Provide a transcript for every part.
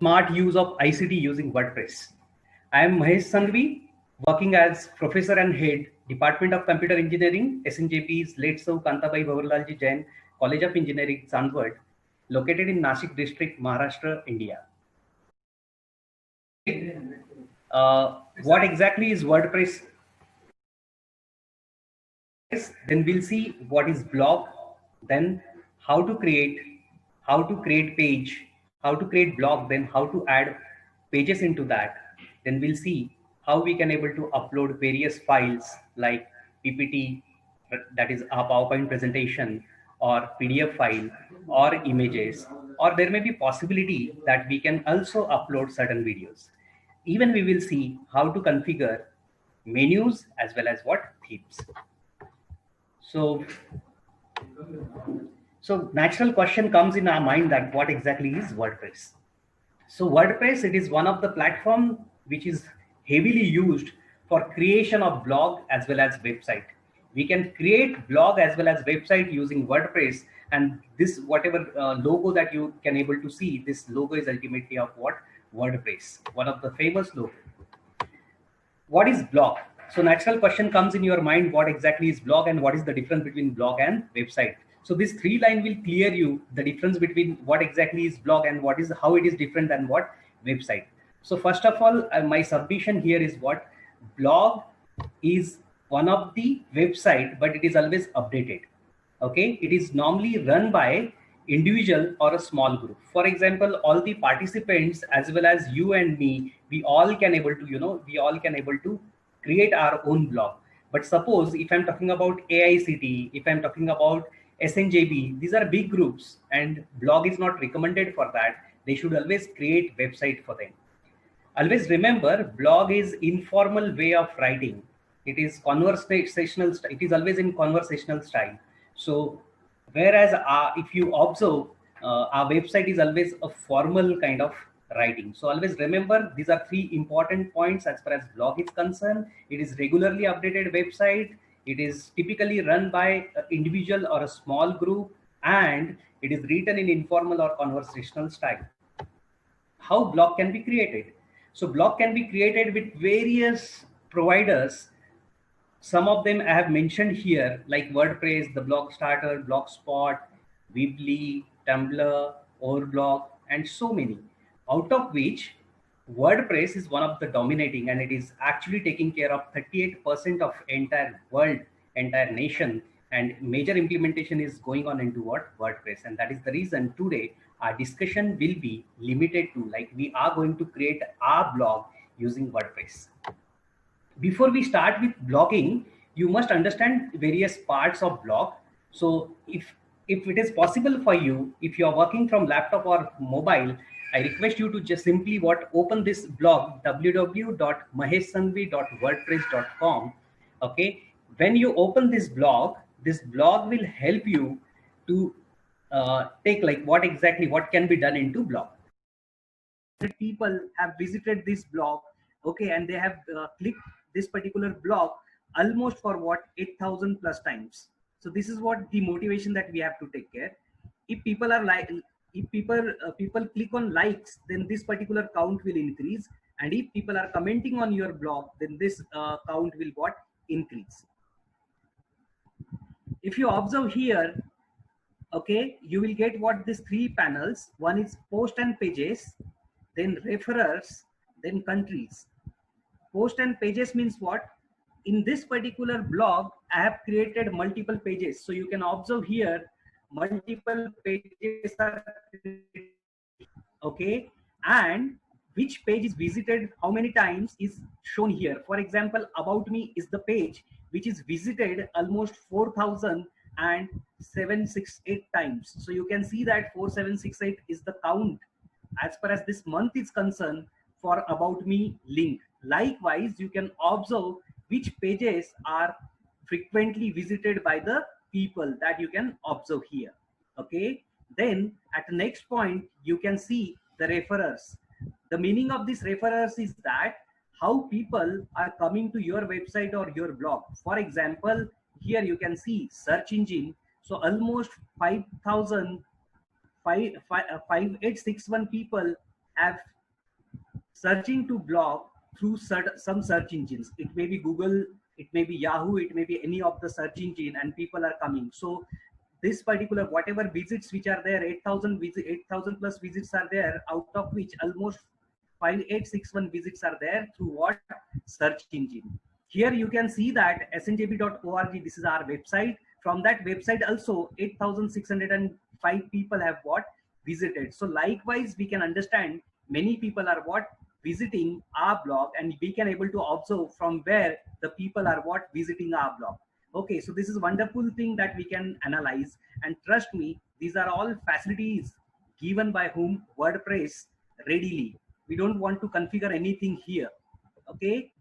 Smart use of ICT using WordPress. I am Mahesh Sanghvi, working as Professor and Head, Department of Computer Engineering, SNJP's Letso Kantabai Bhavarlalji Jain College of Engineering, Sandwad, located in Nashik district, Maharashtra, India. What exactly is WordPress? Then we'll see what is blog, then how to create page, how to create blog, then how to add pages into that. Then we'll see how we can able to upload various files like PPT, that is a PowerPoint presentation, or PDF file, or images, or there may be possibility that we can also upload certain videos. Even we will see how to configure menus as well as what themes. So, so natural question comes in our mind that what exactly is WordPress? So WordPress, it is one of the platform which is heavily used for creation of blog as well as website. We can create blog as well as website using WordPress, and this whatever logo that you can able to see, this logo is ultimately of what? WordPress, one of the famous logo. What is blog? So natural question comes in your mind, what exactly is blog and what is the difference between blog and website? So this three line will clear you the difference between what exactly is blog and what is how it is different than what website. So first of all, my submission here is what blog is one of the website, but it is always updated. Okay, it is normally run by individual or a small group. For example, all the participants as well as you and me, we all can able to, we all can able to create our own blog. But suppose if I'm talking about AICT, if I'm talking about SNJB, these are big groups and blog is not recommended for that. They should always create website for them. Always remember, blog is informal way of writing. It is conversational. It is always in conversational style. So, whereas if you observe, our website is always a formal kind of writing. So always remember, these are three important points as far as blog is concerned. It is regularly updated website. It is typically run by an individual or a small group, and it is written in informal or conversational style. How blog can be created? So blog can be created with various providers. Some of them I have mentioned here, like WordPress, the Blog Starter, Blogspot, Weebly, Tumblr, Overblog, and so many. Out of which WordPress is one of the dominating, and it is actually taking care of 38% of entire world, entire nation, and major implementation is going on into what? WordPress. And that is the reason today our discussion will be limited to, like, we are going to create our blog using WordPress. Before we start with blogging, you must understand various parts of blog. So if it is possible for you, if you are working from laptop or mobile, I request you to just simply open this blog, www.maheshsanghvi.wordpress.com. Okay, when you open this blog will help you to take like what can be done into blog. People have visited this blog, okay, and they have clicked this particular blog almost for what, 8,000 plus times. So this is what the motivation that we have to take care. If people are like, if people click on likes, then this particular count will increase, and if people are commenting on your blog, then this count will what, increase. If you observe here, okay, you will get what, these three panels. One is post and pages, then referrers, then countries. Post and pages means what? In this particular blog, I have created multiple pages. So you can observe here, multiple pages are created, okay, and which page is visited how many times is shown here. For example, about me is the page which is visited almost 4,768 times. So you can see that 4768 is the count as far as this month is concerned for about me link. Likewise, you can observe which pages are frequently visited by the people, that you can observe here. Okay, then at the next point you can see the referrers. The meaning of this referrers is that how people are coming to your website or your blog. For example, here you can see search engine. So almost 5,000 5861 people have searching to blog through some search engines. It may be Google, it may be Yahoo, it may be any of the search engine, and people are coming. So this particular whatever visits which are there, 8,000 plus visits are there, out of which almost 5861 visits are there through what? Search engine. Here you can see that snjb.org, this is our website. From that website also 8,605 people have what? Visited. So likewise we can understand many people are what? Visiting our blog, and we can able to observe from where the people are what? Visiting our blog. Okay, so this is wonderful thing that we can analyze, and trust me, these are all facilities given by whom? WordPress readily. We don't want to configure anything here. Okay,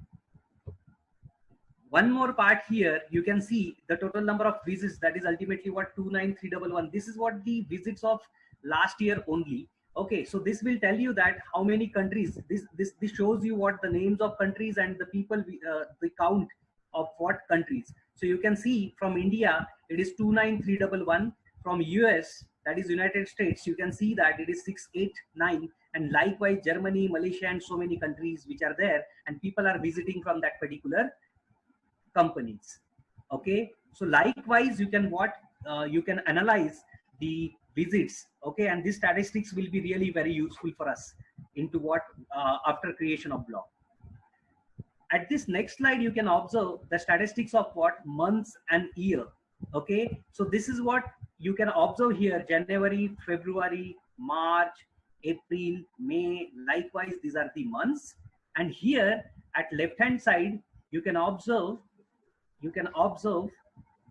one more part here, you can see the total number of visits, that is ultimately what? 29311. This is what the visits of last year only. Okay, so this will tell you that how many countries. This shows you what the names of countries and the people, the count of what countries. So you can see from India it is 29311. From US, that is United States, you can see that it is 689, and likewise Germany, Malaysia, and so many countries which are there, and people are visiting from that particular companies. Okay, so likewise you can what? You can analyze the visits. Okay, and these statistics will be really very useful for us into what? After creation of blog. At this next slide you can observe the statistics of what? Months and year. Okay, so this is what you can observe here: January, February, March, April, May. Likewise these are the months, and here at left hand side you can observe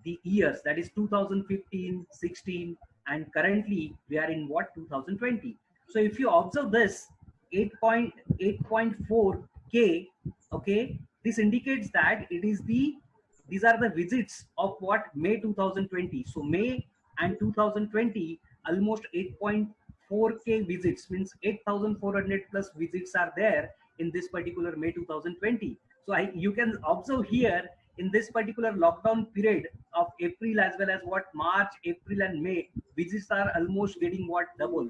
the years, that is 2015, 16, and currently we are in what? 2020. So if you observe this 8.4k, okay, this indicates that it is these are the visits of what? May 2020. So May and 2020, almost 8.4k visits, means 8,400 plus visits are there in this particular May 2020. So you can observe here in this particular lockdown period of April as well as what? March, April, and May, visits are almost getting what? Double.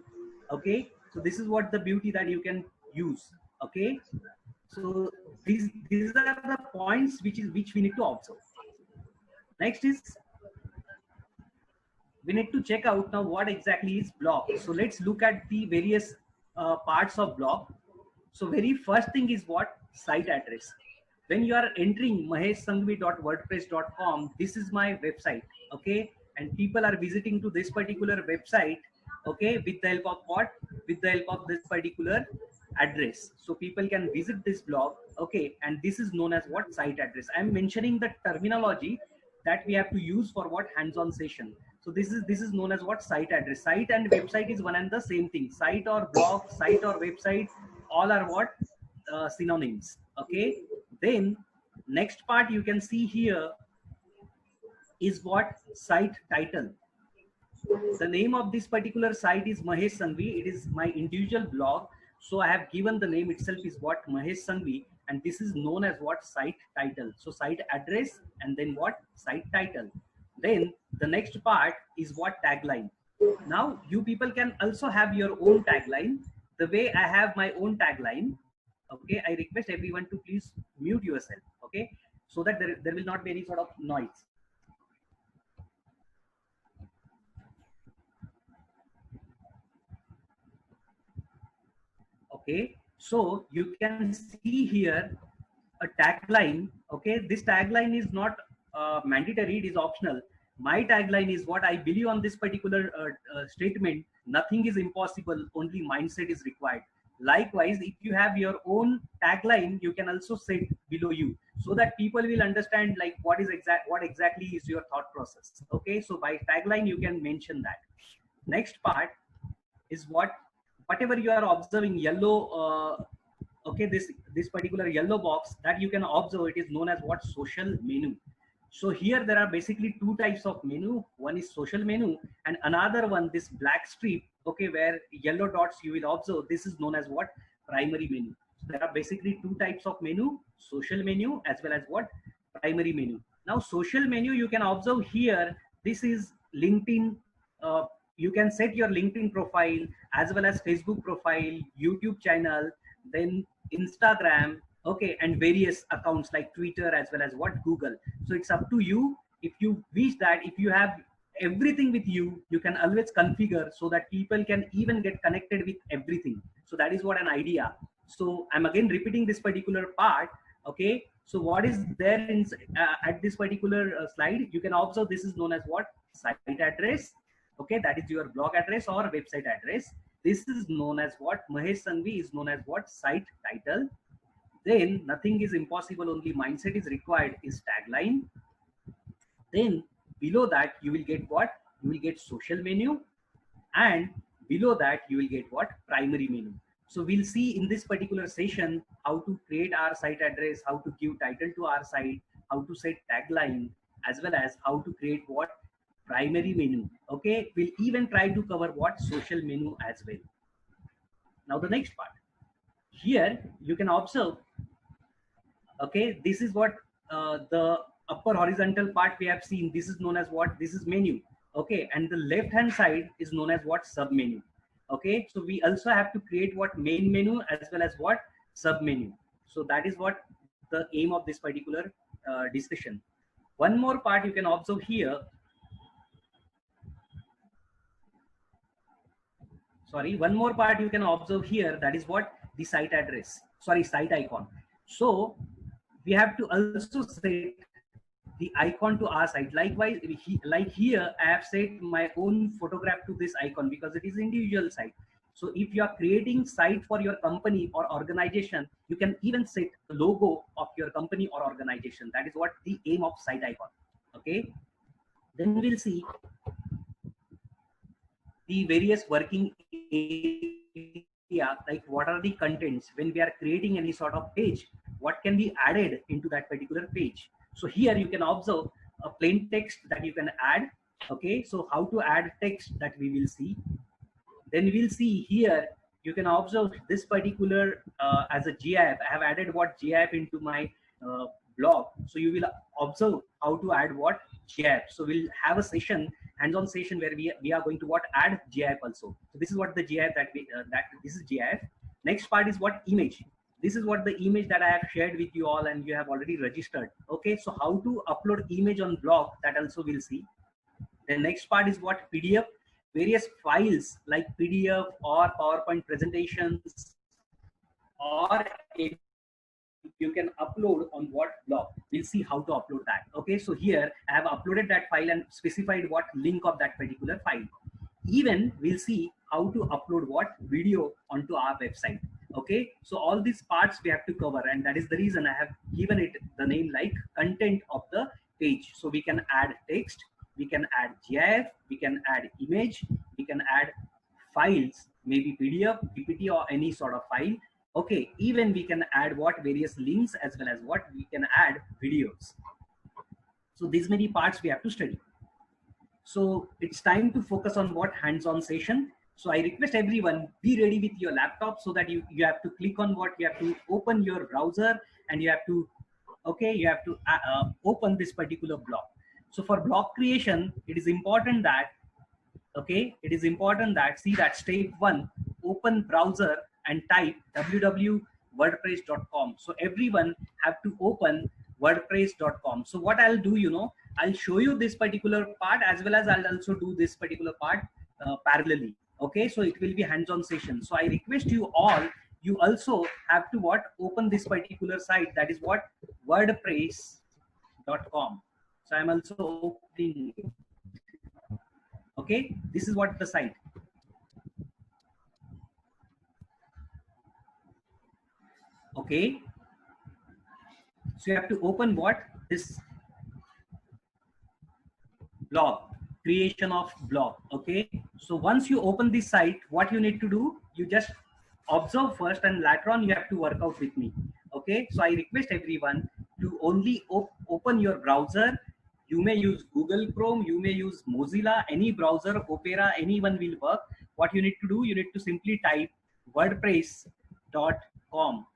Okay, so this is what the beauty that you can use. Okay, so these are the points which we need to observe. Next is we need to check out now what exactly is blog. So let's look at the various parts of blog. So very first thing is what? Site address. When you are entering maheshsanghvi.wordpress.com, this is my website. Okay, and people are visiting to this particular website. Okay, with the help of what? With the help of this particular address. So people can visit this blog. Okay, and this is known as what? Site address. I am mentioning the terminology that we have to use for what? Hands-on session. So this is known as what? Site address. Site and website is one and the same thing. Site or blog, site or website, all are what? Synonyms. Okay, then next part you can see here is what? Site title. The name of this particular site is Mahesh Sanghvi. It is my individual blog, so I have given the name itself is what? Mahesh Sanghvi, and this is known as what? Site title. So site address and then what? Site title. Then the next part is what? Tagline. Now you people can also have your own tagline. The way I have my own tagline, okay, I request everyone to please mute yourself, okay, so that there will not be any sort of noise. Okay, so you can see here a tagline. Okay, this tagline is not mandatory, it is optional. My tagline is what? I believe on this particular statement: nothing is impossible, only mindset is required. Likewise, if you have your own tagline, you can also set below you, so that people will understand like what exactly is your thought process. Okay, so by tagline you can mention that. Next part is what? Whatever you are observing yellow, okay, this particular yellow box that you can observe, it is known as what? Social menu. So here there are basically two types of menu. One is social menu, and another one, this black strip, okay, where yellow dots you will observe, this is known as what? Primary menu. So there are basically two types of menu: social menu as well as what? Primary menu. Now social menu you can observe here, this is LinkedIn you can set your LinkedIn profile as well as Facebook profile, YouTube channel, then Instagram, okay, and various accounts like Twitter as well as what Google. So it's up to you. If you wish that, if you have everything with you, you can always configure so that people can even get connected with everything. So that is what an idea. So I'm again repeating this particular part. Okay, so what is there in at this particular slide, you can observe this is known as what? Site address. Okay, that is your blog address or website address. This is known as what? Mahesh Sanghvi is known as what? Site title. Then nothing is impossible, only mindset is required is tagline. Then below that you will get what? You will get social menu, and below that you will get what? Primary menu. So we'll see in this particular session how to create our site address, how to give title to our site, how to set tagline, as well as how to create what? Primary menu. Okay, we'll even try to cover what? Social menu as well. Now the next part. Here you can observe, okay, this is what the upper horizontal part we have seen. This is known as what? This is menu. Okay, and the left hand side is known as what? Sub menu. Okay, so we also have to create what? Main menu as well as what? Sub menu. So that is what the aim of this particular discussion. One more part you can observe here. Sorry, one more part you can observe here, that is what? The site address, sorry, site icon. So we have to also set the icon to our site. Likewise, like here I have set my own photograph to this icon because it is individual site. So if you are creating site for your company or organization, you can even set the logo of your company or organization. That is what the aim of site icon. Okay, then we'll see the various working area, like what are the contents when we are creating any sort of page, what can be added into that particular page. So here you can observe a plain text that you can add. Okay, so how to add text, that we will see. Then we'll see here you can observe this particular as a GIF. I have added what? GIF into my blog. So you will observe how to add what? GIF. So we'll have a session, hands-on session, where we are going to what? Add GIF also. So this is what the GIF that we this is GIF. Next part is what? Image. This is what the image that I have shared with you all, and you have already registered. Okay, so how to upload image on blog, that also we'll see. The next part is what? PDF. Various files like PDF or PowerPoint presentations, or you can upload on what? Blog. We'll see how to upload that. Okay, so here I have uploaded that file and specified what link of that particular file. Even we'll see how to upload what? Video onto our website. Okay, so all these parts we have to cover, and that is the reason I have given it the name like content of the page. So we can add text, we can add GIF, we can add image, we can add files, maybe PDF, PPT, or any sort of file. Okay, even we can add what? Various links, as well as what? We can add videos. So these many parts we have to study. So it's time to focus on what? Hands-on session. So I request everyone, be ready with your laptop, so that you have to click on what? You have to open your browser, and you have to, okay, you have to open this particular blog. So for blog creation, it is important that, okay, it is important that, see that step 1, open browser and type www.wordpress.com. So everyone have to open wordpress.com. So what I'll do, you know, I'll show you this particular part, as well as I'll also do this particular part parallelly. Okay, so it will be hands-on session. So I request you all, you also have to what? Open this particular site, that is what? wordpress.com. So I'm also opening it. Okay, this is what the site. Okay, so you have to open what? This blog, creation of blog. Okay, so once you open this site, what you need to do, you just observe first, and later on you have to work out with me. Okay, so I request everyone to only open your browser. You may use Google Chrome, you may use Mozilla, any browser, Opera, anyone will work. What you need to do, you need to simply type wordpress.com.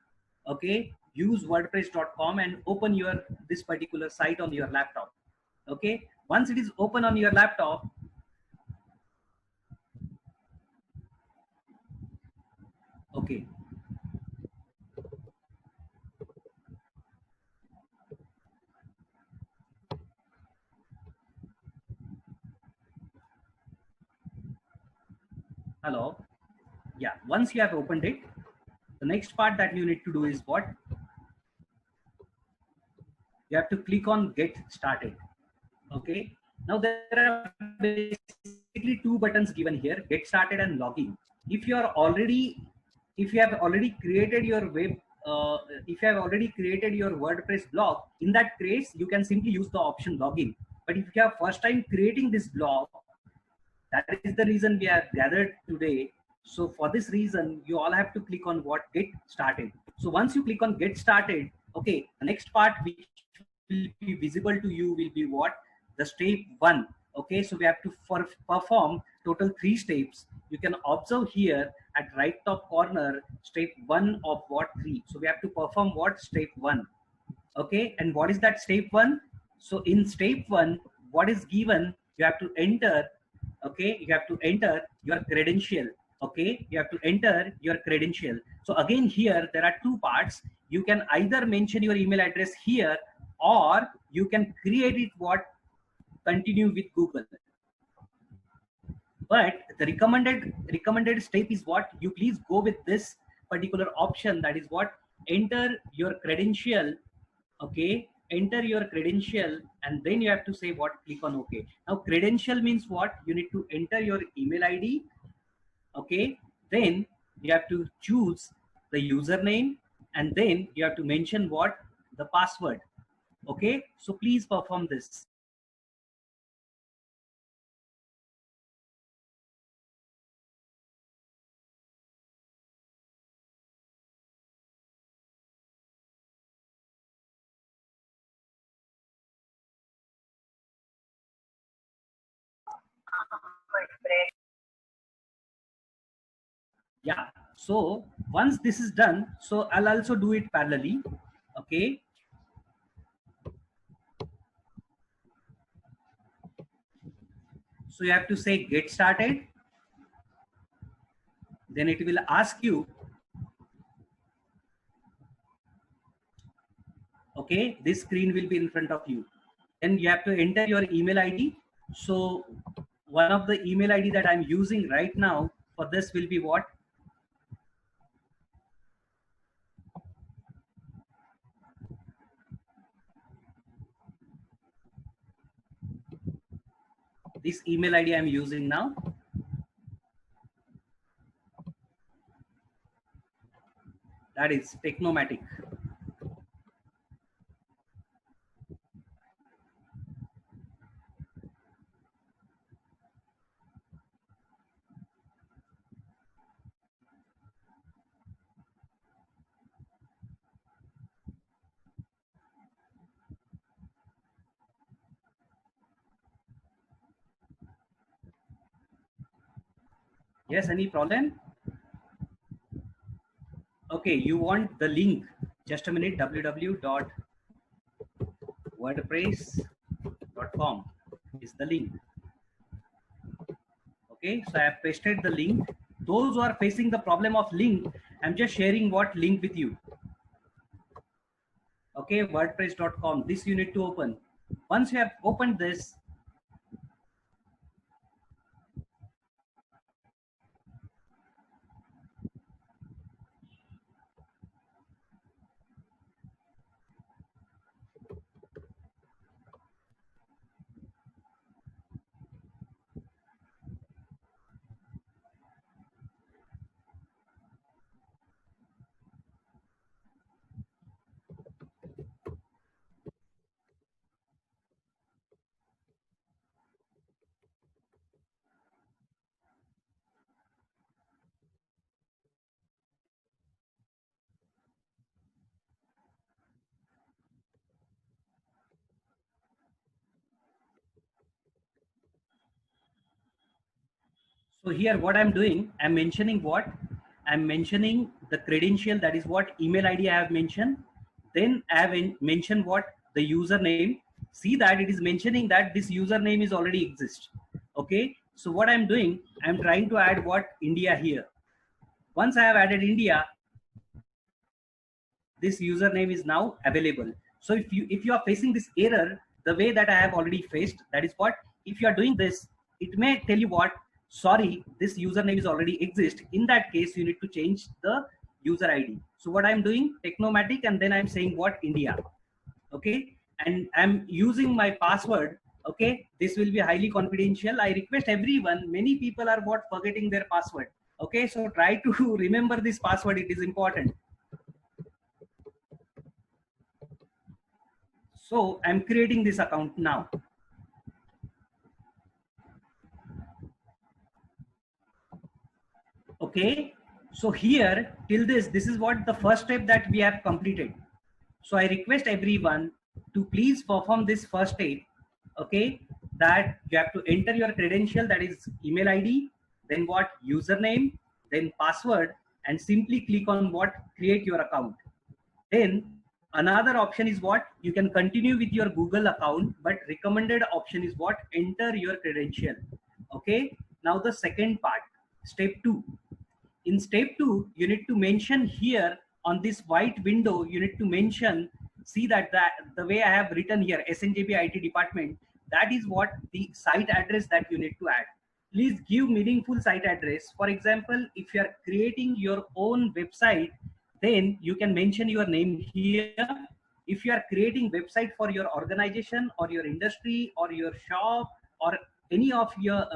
Okay, use wordpress.com and open your this particular site on your laptop. Okay, once it is open on your laptop, Okay. Hello. Yeah. Once you have opened it, the next part that you need to do is what? You have to click on get started. Okay. Now there are basically two buttons given here: get started and login. If you are already, if you have already created your web, if you have already created your WordPress blog, in that case you can simply use the option login. But if you have first time creating this blog, that is the reason we are gathered today. So for this reason, you all have to click on what? Get started. So once you click on get started, okay, the next part which will be visible to you will be what? The step one. Okay, so we have to perform total 3 steps. You can observe here at right top corner, step one of what? 3. So we have to perform what? Step one. Okay, and what is that step one? So in step one, what is given? You have to enter. Okay, you have to enter your credential. Okay, you have to enter your credential. So again here there are two parts. You can either mention your email address here, or you can create it what? Continue with Google. But the recommended step is what? You please go with this particular option, that is what? Enter your credential. Okay, enter your credential, and then you have to say what? Click on OK. Now credential means what? You need to enter your email ID. Okay, then you have to choose the username, and then you have to mention what? The password. Okay, so please perform this. Yeah, so once this is done, so I'll also do it parallelly. Okay, so you have to say get started, then it will ask you. Okay, this screen will be in front of you, then you have to enter your email ID. So one of the email ID that I'm using right now for this will be what? This email ID I'm using now, that is Technomatic. Yes, any problem? Okay, you want the link? Just a minute. www.wordpress.com is the link. Okay, so I have pasted the link. Those who are facing the problem of link, I'm just sharing what link with you. Okay, wordpress.com. This you need to open. Once you have opened this, so here what I'm doing, I'm mentioning what? I'm mentioning the credential, that is what email ID I have mentioned. Then I have mentioned what? The username. See that it is mentioning that this username is already exist. Okay, so what I'm doing, I'm trying to add what? India here. Once I have added India, this username is now available. So if you are facing this error the way that I have already faced, that is what, if you are doing this, it may tell you what, sorry, this username is already exist. In that case, you need to change the user ID. So what I'm doing, Technomatic, and then I'm saying what, India. Okay, and I'm using my password. Okay, this will be highly confidential. I request everyone, many people are what, forgetting their password. Okay, so try to remember this password, it is important. So I'm creating this account now. Okay, so here till this is what the first step that we have completed. So I request everyone to please perform this first step. Okay, that you have to enter your credential, that is email ID, then what, username, then password, and simply click on what, create your account. Then another option is what, you can continue with your Google account, but recommended option is what, enter your credential. Okay, now the second part, step 2. In step 2, you need to mention here on this white window, you need to mention, see that the way I have written here, SNJB IT department, that is what the site address that you need to add. Please give meaningful site address. For example, if you are creating your own website, then you can mention your name here. If you are creating website for your organization or your industry or your shop or any of your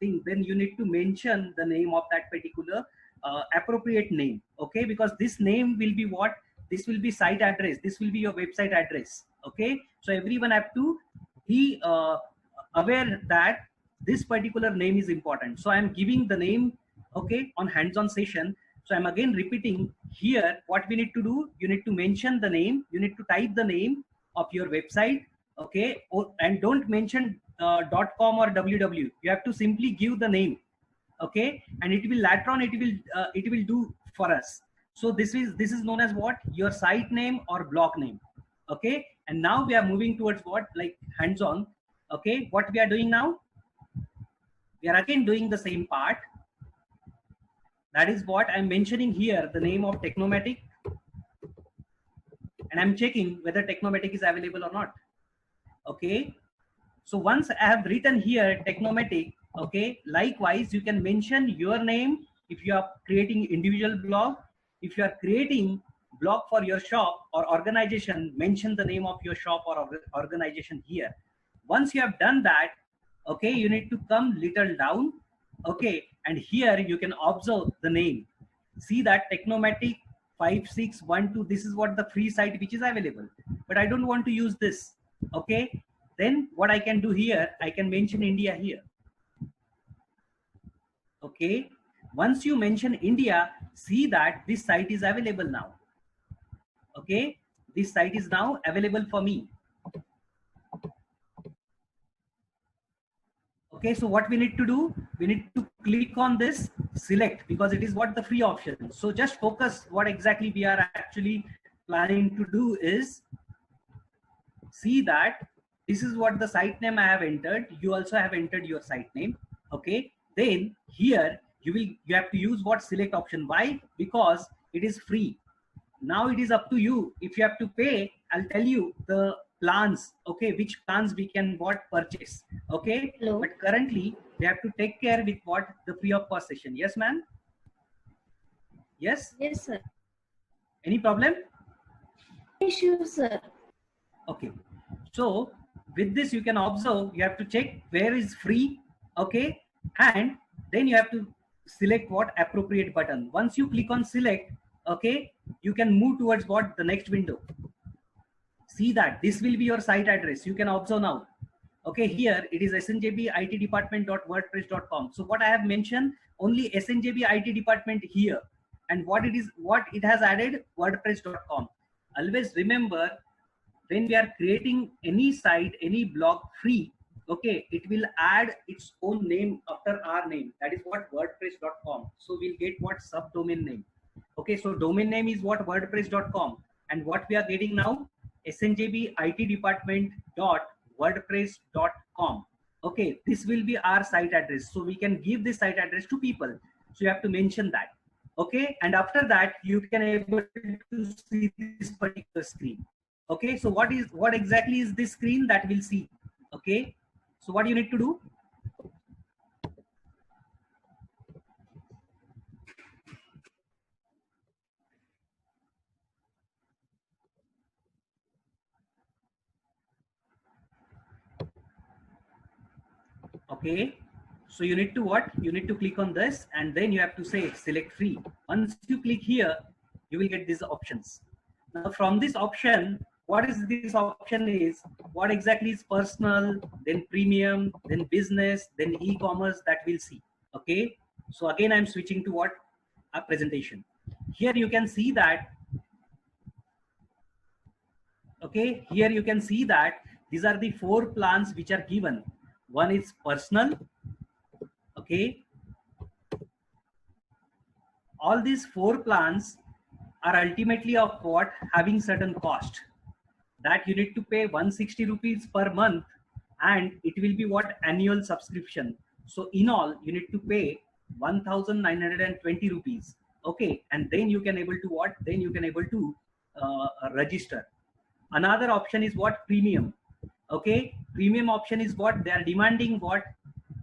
thing, then you need to mention the name of that particular appropriate name. Okay, because this name will be what, this will be site address, this will be your website address. Okay, so everyone have to be aware that this particular name is important. So I am giving the name, okay, on hands-on session. So I'm again repeating here what we need to do. You need to mention the name, you need to type the name of your website. Okay, and don't mention .com or www. You have to simply give the name. Okay, and it will later on, it will do for us. So this is known as what, your site name or blog name. Okay, and now we are moving towards what, like hands-on. Okay, what we are doing now, we are again doing the same part. That is what I'm mentioning here, the name of Technomatic, and I'm checking whether Technomatic is available or not. Okay, so once I have written here Technomatic, okay, likewise you can mention your name if you are creating individual blog. If you are creating blog for your shop or organization, mention the name of your shop or organization here. Once you have done that, okay, you need to come little down. Okay, and here you can observe the name. See that Technomatic 5612, this is what the free site which is available, but I don't want to use this. Okay, then what I can do here, I can mention India here. Okay, once you mention India, see that this site is available now. Okay, this site is now available for me. Okay, so what we need to do, we need to click on this select, because it is what, the free option. So just focus what exactly we are actually planning to do is, see that this is what the site name I have entered. You also have entered your site name. Okay, then here you have to use what, select option. Why? Because it is free. Now it is up to you. If you have to pay, I'll tell you the plans. Okay, which plans we can what purchase. Okay, Hello. but currently we have to take care with what, the free of cost session. Yes, ma'am. Yes. Yes, sir. Any problem? Issue, sir. Okay, so with this you can observe, you have to check where is free. Okay, and then you have to select what, appropriate button. Once you click on select, okay, you can move towards what, the next window. See that this will be your site address. You can observe now. Okay, here it is snjbitdepartment.wordpress.com. So what I have mentioned, only SNJB IT department here, and what it has added, wordpress.com. Always remember, when we are creating any site, any blog free, okay, it will add its own name after our name. That is what, wordpress.com. So we'll get what, subdomain name. Okay, so domain name is what, wordpress.com, and what we are getting now, snjb it department .wordpress.com. Okay, this will be our site address. So we can give this site address to people. So you have to mention that. Okay, and after that you can able to see this particular screen. Okay, so what exactly is this screen that we'll see? Okay, so what you need to do? Okay, so you need to what? You need to click on this and then you have to say select free. Once you click here, you will get these options. Now from this option, what is this option is, what exactly is personal, then premium, then business, then e-commerce, that we'll see. Okay, so again I'm switching to what? A presentation. Here you can see that, okay, here you can see that these are the 4 plans which are given. One is personal. Okay, all these 4 plans are ultimately of what? Having certain cost that you need to pay 160 rupees per month, and it will be what? Annual subscription. So in all you need to pay 1920 rupees. Okay, and then you can able to what? Then you can able to register. Another option is what? Premium. Okay, premium option is what? They are demanding what?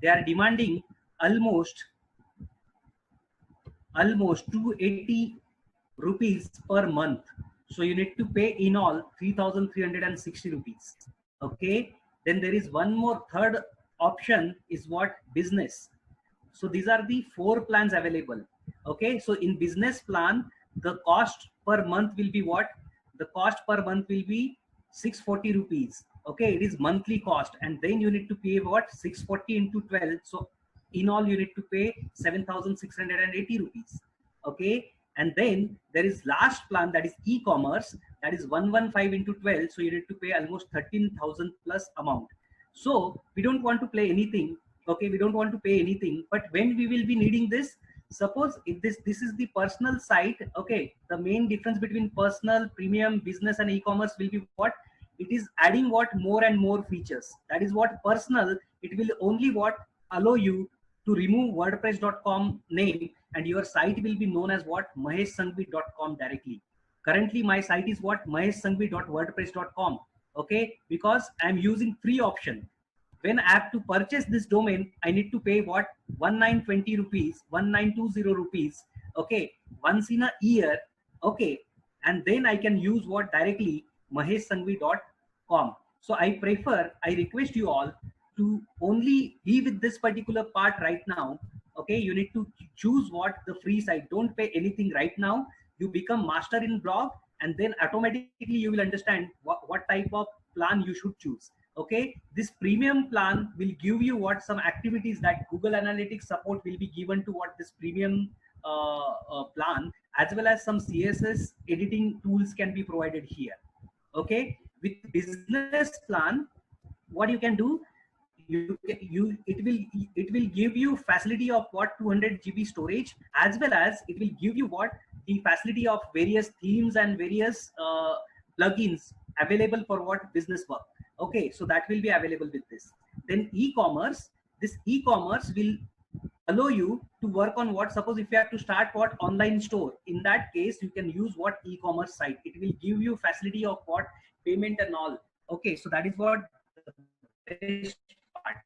They are demanding almost 280 rupees per month. So you need to pay in all 3,360 rupees. Okay, then there is one more third option is what? Business. So these are the 4 plans available. Okay, so in business plan the cost per month will be what? The cost per month will be 640 rupees. Okay, it is monthly cost, and then you need to pay what? 640 into 12. So in all you need to pay 7,680 rupees. Okay, and then there is last plan, that is e-commerce, that is 115 into 12. So you need to pay almost 13,000 plus amount. So we don't want to play anything. Okay, we don't want to pay anything, but when we will be needing this, suppose if this is the personal site. Okay, the main difference between personal, premium, business and e-commerce will be what? It is adding what? More and more features. That is what? Personal, it will only what? Allow you to remove wordpress.com name, and your site will be known as what? maheshsanghvi.com directly. Currently my site is what? maheshsanghvi.wordpress.com. Okay, because I'm using free option. When I have to purchase this domain, I need to pay what? 1920 rupees, 1920 rupees. Okay, once in a year. Okay, and then I can use what? Directly maheshsanghvi.com. So I prefer, I request you all to only be with this particular part right now. Okay, you need to choose what? The free site. Don't pay anything right now. You become master in blog, and then automatically you will understand what type of plan you should choose. Okay, this premium plan will give you what? Some activities that Google Analytics support will be given to what? This premium plan, as well as some CSS editing tools can be provided here. Okay, with business plan, what you can do, it will give you facility of what? 200 GB storage, as well as it will give you what? The facility of various themes and various plugins available for what? Business work. Okay, so that will be available with this. Then e-commerce, this e-commerce will allow you to work on what? Suppose if you have to start what? Online store, in that case you can use what? E-commerce site. It will give you facility of what? Payment and all. Okay, so that is what the best part.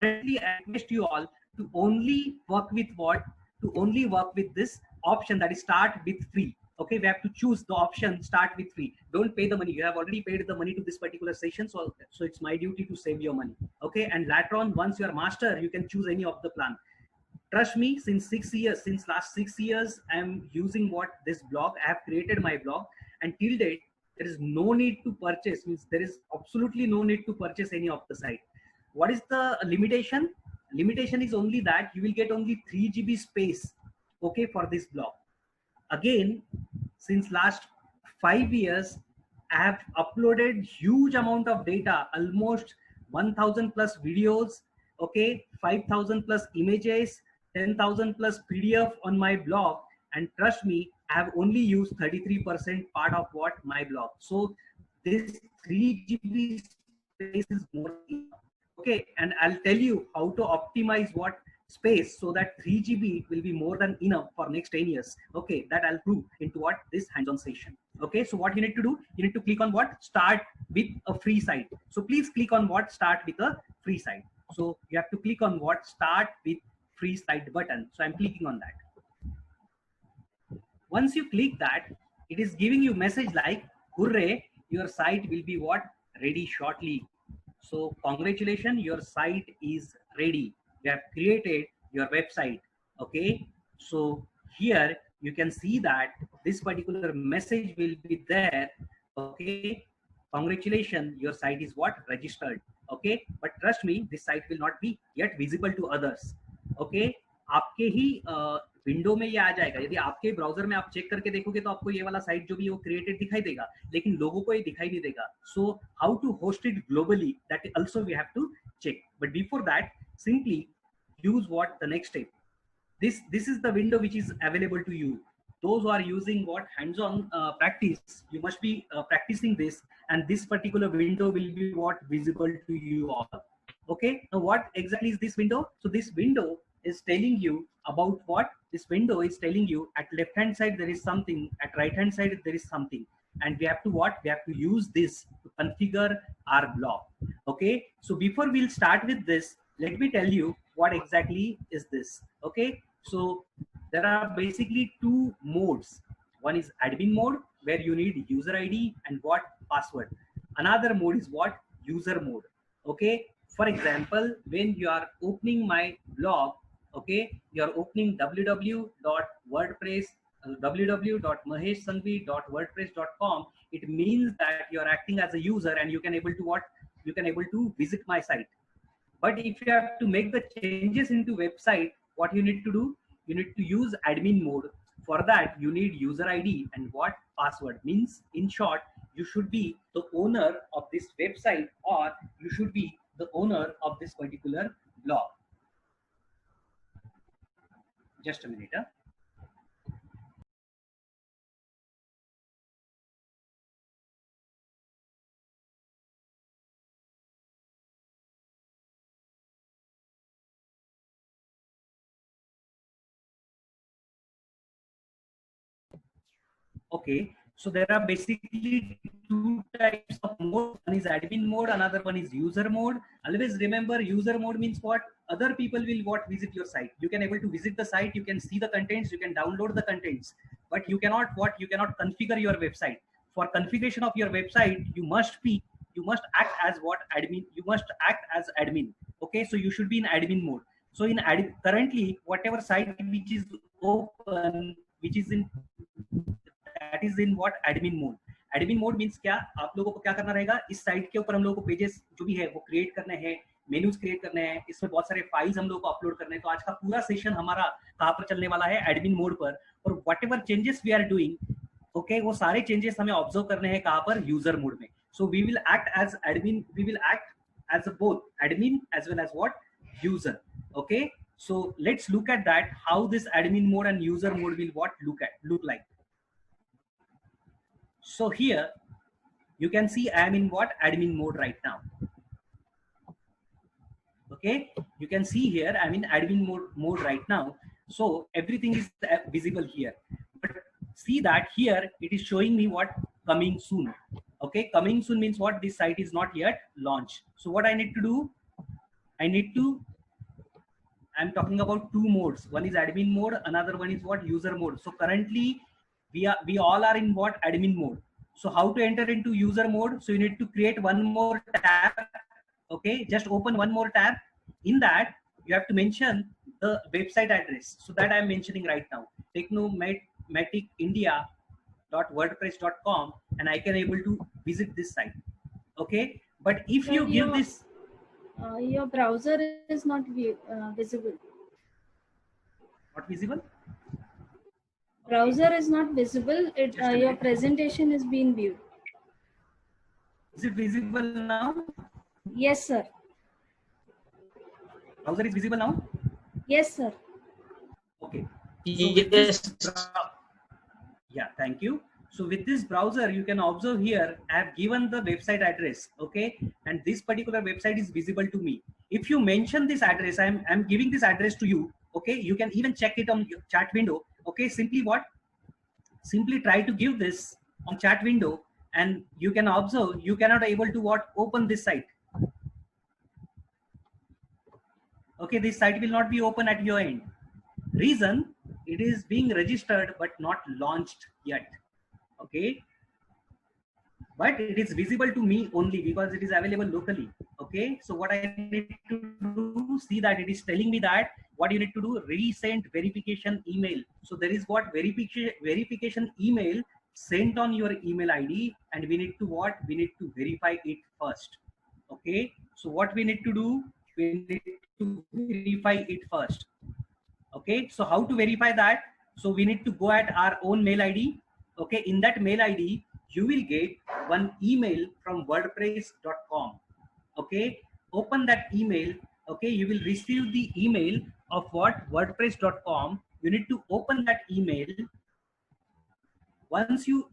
Currently I request you all to only work with what? To only work with this option, that is start with free. Okay, we have to choose the option start with free. Don't pay the money. You have already paid the money to this particular session, so it's my duty to save your money. Okay, and later on, once you are master, you can choose any of the plan. Trust me, since 6 years, since last 6 years, I am using what? This blog. I have created my blog, and till date there is no need to purchase, means there is absolutely no need to purchase any of the site. What is the limitation? Limitation is only that you will get only 3 GB space. Okay, for this blog. Again, since last 5 years, I have uploaded huge amount of data, almost 1000 plus videos. Okay, 5000 plus images, 10,000 plus PDF on my blog, and trust me, I have only used 33% part of what? My blog. So this 3 GB space is more. Okay, and I'll tell you how to optimize what? space so that 3 GB will be more than enough for next 10 years. Okay, that I'll prove into what this hands-on session. Okay, so what you need to do, you need to click on what? Start with a free site. So please click on what? Start with a free site. So you have to click on what? Start with free site button. So I'm clicking on that. Once you click that, it is giving you message like, hooray, your site will be what? Ready shortly. So congratulations, your site is ready. You have created your website. Okay, so here you can see that this particular message will be there. Okay, congratulations, your site is what? Registered. Okay, but trust me, this site will not be yet visible to others. Okay, आपके ही window में ये आ जाएगा. यदि आपके browser में आप check करके देखोगे तो आपको ये वाला साइट जो भी वो क्रिएटेड दिखाई देगा, लेकिन लोगों को ये दिखाई नहीं देगा. So how to host it globally, that also we have to check. But before that, simply use what the next step. This is the window which is available to you. Those who are using what hands-on practice, you must be practicing this, and this particular window will be what visible to you all. Okay, now what exactly is this window? So this window is telling you about what? This window is telling you at left hand side there is something, at right hand side there is something, and we have to what? We have to use this to configure our blog. Okay, so before we'll start with this, let me tell you what exactly is this. Okay, so there are basically two modes. One is admin mode, where you need user ID and what? Password. Another mode is what? User mode. Okay, for example, when you are opening my blog, okay, you are opening www.wordpress www.maheshsanghvi.wordpress.com, it means that you are acting as a user and you can able to what? You can able to visit my site. But if you have to make the changes into website, what you need to do? You need to use admin mode. For that, you need user ID and what? Password. Means, in short, you should be the owner of this website, or you should be the owner of this particular blog. Just a minute. Okay, so there are basically two types of mode. One is admin mode, another one is user mode. Always remember, user mode means what? Other people will what? Visit your site. You can able to visit the site, you can see the contents, you can download the contents, but you cannot what? You cannot configure your website. For configuration of your website, you must act as what? Admin. You must act as admin. Okay, so you should be in admin mode. So in currently, whatever site which is open, which is in, that is in what? Admin mode. Admin mode means क्या? आप लोगों को क्या करना रहेगा? इस site के ऊपर हम लोगों को पेजेस जो भी है वो क्रिएट करने हैं, मेन्यूज क्रिएट करने हैं, इसमें बहुत सारे फाइल्स हम लोगों को अपलोड करने हैं. तो आज का पूरा सेशन हमारा कहाँ पर चलने वाला है? एडमिन मोड पर. और whatever changes we are doing, okay, वो सारे चेंजेस हमें ऑब्जर्व करने हैं कहाँ पर? यूजर मोड में. So we will act as admin, we will act as both admin as well as what? User. Okay, so let's look at that, how this admin mode and user mode will what look like. So here you can see I am in what? Admin mode right now. Okay, you can see here I'm in admin mode right now. So everything is visible here, but see that here it is showing me what? Coming soon. Okay, coming soon means what? This site is not yet launched. So what I need to do? I'm talking about two modes. One is admin mode, another one is what? User mode. So currently we all are in what? Admin mode. So how to enter into user mode? So you need to create one more tab. Okay, just open one more tab. In that you have to mention the website address. So that I'm mentioning right now, technomaticindia.wordpress.com, and I can able to visit this site. Okay, but if you give this, your browser is not visible. Not visible? Browser is not visible. It your presentation is being viewed. Is it visible now? Yes, sir. Browser is visible now? Yes, sir. Okay. So yes. Yeah, thank you. So with this browser, you can observe here, I have given the website address. Okay. And this particular website is visible to me. if you mention this address, I'm giving this address to you. Okay, you can even check it on your chat window. Okay, simply what? Simply try to give this on chat window, and you can observe you cannot able to what? Open this site. Okay, this site will not be open at your end. Reason, it is being registered but not launched yet. Okay, but it is visible to me only because it is available locally. Okay, so what I need to do, see that it is telling me that what you need to do, resend verification email. So there is what? Verification email sent on your email ID, and we need to what? We need to verify it first. Okay, so what we need to do, we need to verify it first. Okay, so how to verify that? So we need to go at our own mail ID. Okay, in that mail ID you will get one email from wordpress.com. Okay, open that email. Okay, you will receive the email of what? wordpress.com. You need to open that email. Once you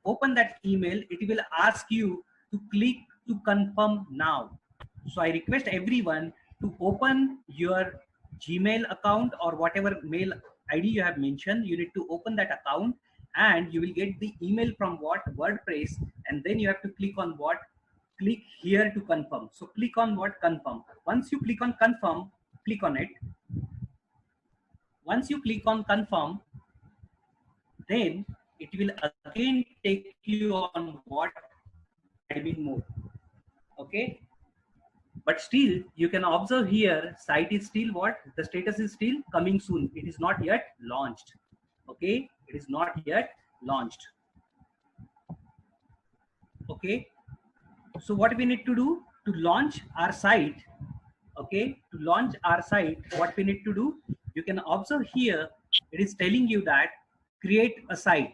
open that email, it will ask you to click to confirm now. So I request everyone to open your Gmail account or whatever mail ID you have mentioned. You need to open that account, and you will get the email from what? WordPress, and then you have to click on what? Click here to confirm. So click on what? Confirm. Once you click on confirm, click on it. Once you click on confirm, then it will again take you on what? Admin mode. Okay, but still you can observe here, site is still what? The status is still coming soon. It is not yet launched. Okay, it is not yet launched. Okay, so what we need to do to launch our site? Okay, to launch our site, what we need to do, you can observe here, it is telling you that create a site.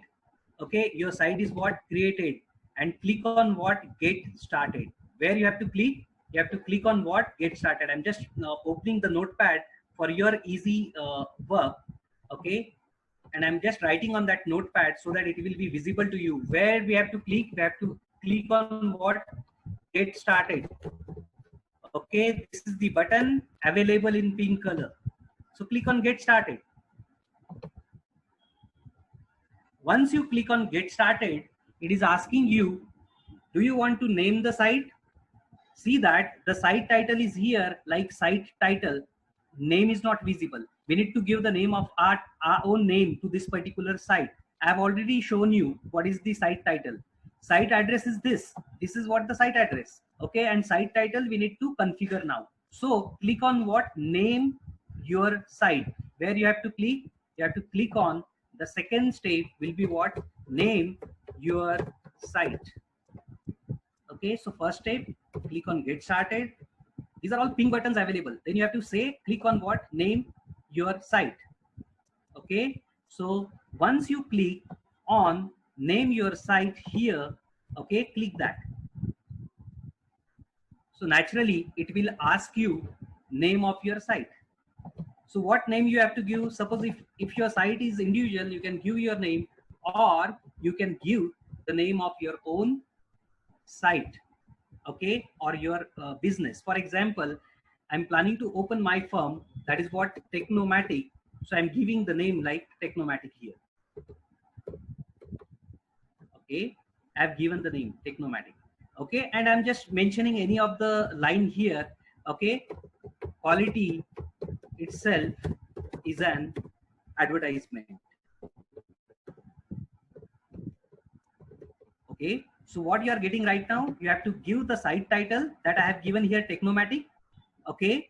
Okay, your site is what? Created, and click on what? Get started. Where you have to click? You have to click on what? Get started. I'm just opening the notepad for your easy work. Okay, and I'm just writing on that notepad so that it will be visible to you. Where we have to click? We have to click on what? Get started. Okay, this is the button available in pink color. So click on get started. Once you click on get started, it is asking you, do you want to name the site? See that the site title is here, like site title. Name is not visible. We need to give the name of our own name to this particular site. I have already shown you what is the site title. Site address is this. This is what the site address. Okay, and site title we need to configure now. So click on what? Name your site. Where you have to click? You have to click on the second step will be what? Name your site. Okay, so first step, click on get started. These are all pink buttons available. Then you have to say, click on what? Name your site. Okay, so once you click on name your site here, okay, click that. So naturally it will ask you name of your site. So what name you have to give? Suppose if your site is individual, you can give your name, or you can give the name of your own site. Okay, or your business. For example, I'm planning to open my firm, that is what? Technomatic. So I'm giving the name like Technomatic here. Okay, I've given the name Technomatic. Okay, and I'm just mentioning any of the line here. Okay, quality itself is an advertisement. Okay, so what you are getting right now, you have to give the site title that I have given here, Technomatic. Okay,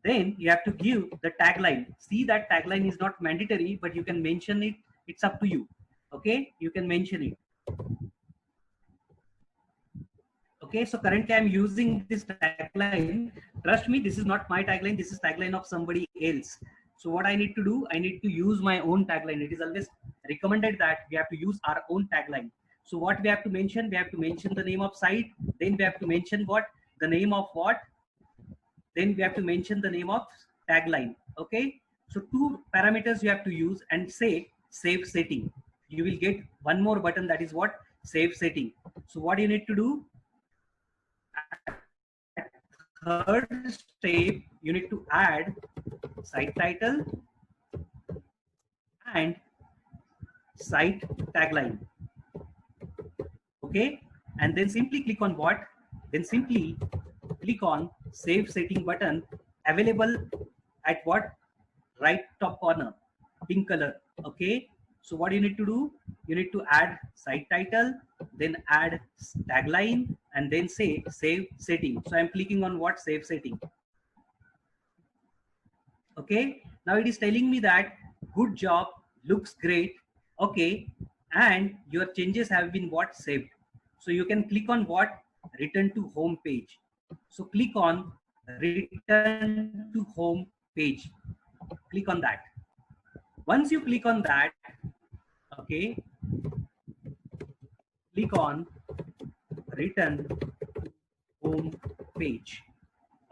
then you have to give the tagline. See that tagline is not mandatory, but you can mention it. It's up to you. Okay, you can mention it. Okay, so currently I'm using this tagline. Trust me, this is not my tagline. This is tagline of somebody else. So what I need to do, I need to use my own tagline. It is always recommended that we have to use our own tagline. So what we have to mention? We have to mention the name of site. Then we have to mention what? The name of what? Then we have to mention the name of tagline. Okay, so two parameters you have to use, and say save setting. You will get one more button, that is what? Save setting. So what you need to do, third step, you need to add site title and site tagline. Okay, and then simply click on what? Then simply click on save setting button, available at what? Right top corner, pink color. Okay, so what you need to do? You need to add site title, then add tagline, and then say save setting. So I'm clicking on what? Save setting. Okay, now it is telling me that good job, looks great. Okay, and your changes have been what? Saved. So you can click on what? Return to home page. So click on return to home page. Click on that. Once you click on that, okay, click on return home page.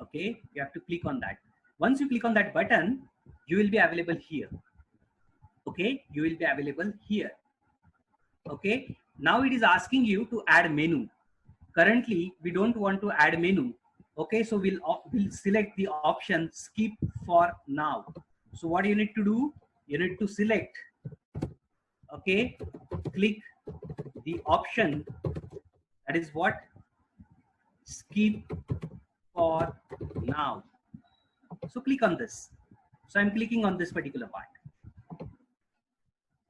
Okay, you have to click on that. Once you click on that button, you will be available here. Okay, you will be available here. Okay, now it is asking you to add menu. Currently we don't want to add menu. Okay, so we'll select the option skip for now. So what you need to do, you need to select, okay, click the option that is what? Skip for now. So click on this. So I'm clicking on this particular part.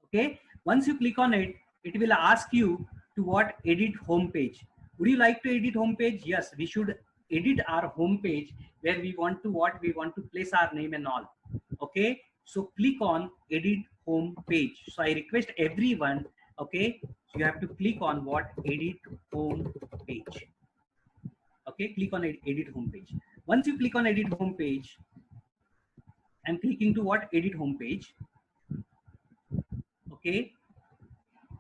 Okay, once you click on it, it will ask you to what? Edit home page. Would you like to edit home page? Yes, we should edit our home page where we want to what? We want to place our name and all. Okay, so click on edit home page. So I request everyone, okay, you have to click on what? Edit home page. Okay, click on edit home page. Once you click on edit home page, I'm clicking to what? Edit home page. Okay,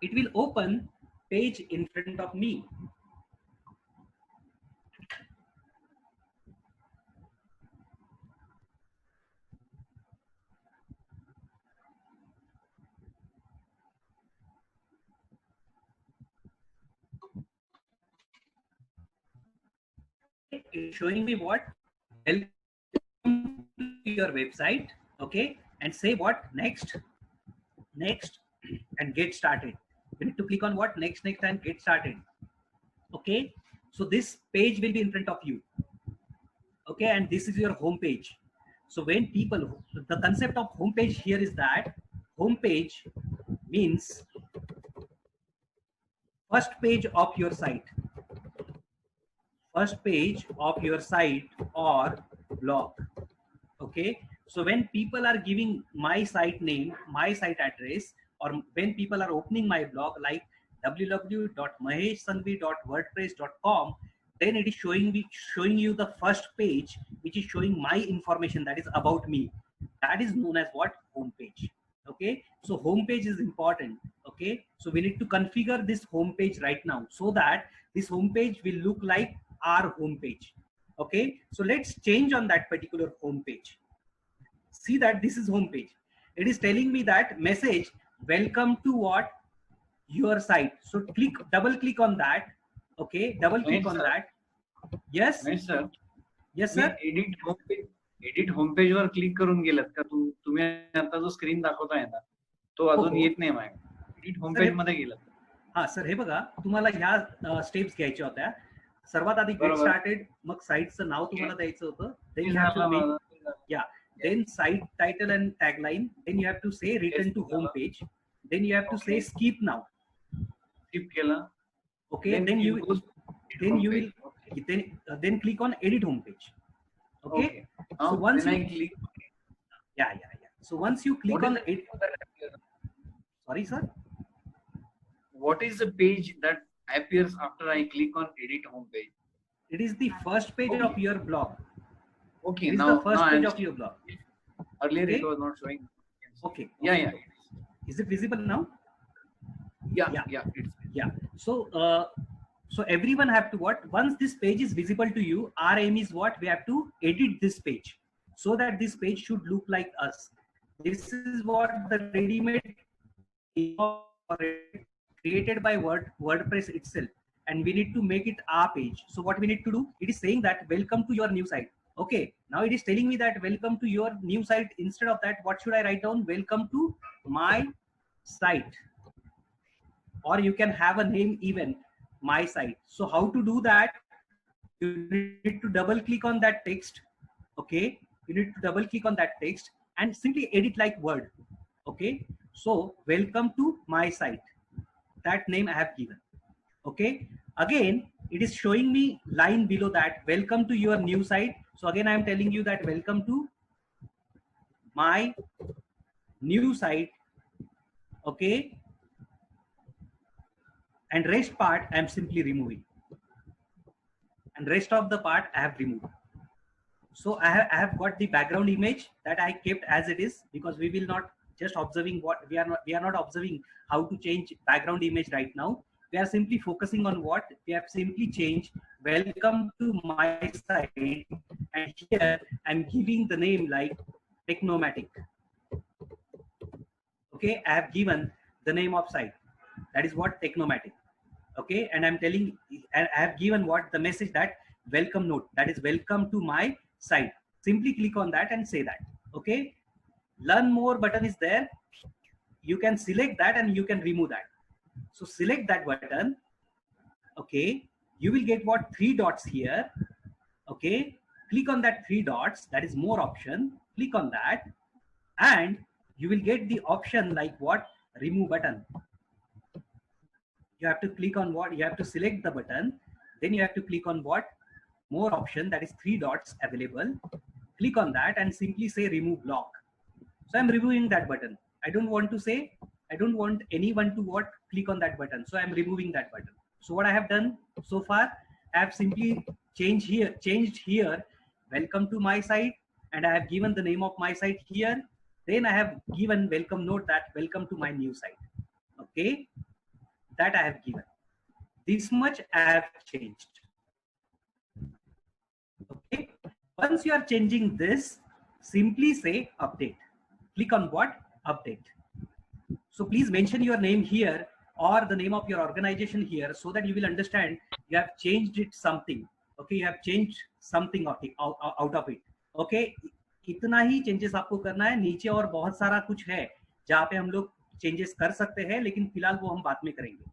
it will open page in front of me. It's showing me what? Welcome to your website. Okay, and say what? Next, next, and get started. You need to click on what? Next, next, and get started. Okay, so this page will be in front of you. Okay, and this is your home page. So when people, the concept of home page here is that home page means first page of your site. First page of your site or blog. Okay, so when people are giving my site name, my site address, or when people are opening my blog like www.maheshsanghvi.wordpress.com, then it is showing you the first page, which is showing my information, that is about me. That is known as what? Home page. Okay, so home page is important. Okay, so we need to configure this home page right now so that this home page will look like our home page. Okay, so let's change on that particular home page. See that this is home page. It is telling me that message, welcome to what? Your site. So click, double click on that. Okay, double click on that. Yes sir. Yes sir. Edit home page वर click करून गेलात का? तुम्ही आता जो screen दाखवताय ना तो अजून येत नाही माझ्या. एडिट होम पेज मध्ये गेलात. हा सर, हे बघा, तुम्हाला ह्या स्टेप्स घ्यायच्या होत्या. सर्वात आधी गेट स्टार्टेड, मग साइटचं नाव तुम्हाला द्यायचं होतं. Then you have to make, या, then site title and tagline, then you have to say return to home page, then you have to say skip now. Skip kela. Okay, then you will then click on edit home page. Okay, so once you click, yeah, so once you click on it, sorry sir, what is the page that appears after I click on edit home page? It is the first page of your blog. Okay, it is now the first page of your blog. Earlier it was not showing. Okay. Yeah. Is it visible now? Yeah. So everyone have to what? Once this page is visible to you, our aim is what? We have to edit this page so that this page should look like us. This is what the ready-made created by WordPress itself, and we need to make it our page. So what we need to do, it is saying that welcome to your new site. Okay, now it is telling me that welcome to your new site. Instead of that, what should I write down? Welcome to my site, or you can have a name even, my site. So how to do that? You need to double click on that text. Okay, you need to double click on that text and simply edit like Word. Okay, so welcome to my site, that name I have given. Okay, again it is showing me line below that, welcome to your new site. So again I am telling you that welcome to my new site. Okay, and rest part I am simply removing, and rest of the part I have removed. So I have got the background image that I kept as it is, because we will not just observing what we are not observing how to change background image right now. We are simply focusing on what we have simply changed, welcome to my site, and here I'm giving the name like Technomatic. Okay, I have given the name of site, that is what, Technomatic. Okay, and I'm telling, I have given what, the message that welcome note, that is welcome to my site. Simply click on that and say that. Okay, learn more button is there. You can select that and you can remove that. So select that button. Okay, you will get what, 3 dots here. Okay, click on that 3 dots, that is more option. Click on that and you will get the option like what, remove button. You have to click on what, you have to select the button, then you have to click on what, more option, that is 3 dots available. Click on that and simply say remove block. So I'm removing that button. I don't want anyone to what, click on that button. So I'm removing that button. So what I have done so far, I have simply changed here welcome to my site, and I have given the name of my site here. Then I have given welcome note, that welcome to my new site. Okay, that I have given. This much I have changed. Okay, once you are changing this, simply say update. Click on what, update. So please mention your name here or the name of your organization here, so that you will understand you have changed it something. Okay, you have changed something out of it. Okay, इतना ही changes आपको करना है. नीचे और बहुत सारा कुछ है जहाँ पे हम लोग चेंजेस कर सकते हैं, लेकिन फिलहाल वो हम बाद में करेंगे.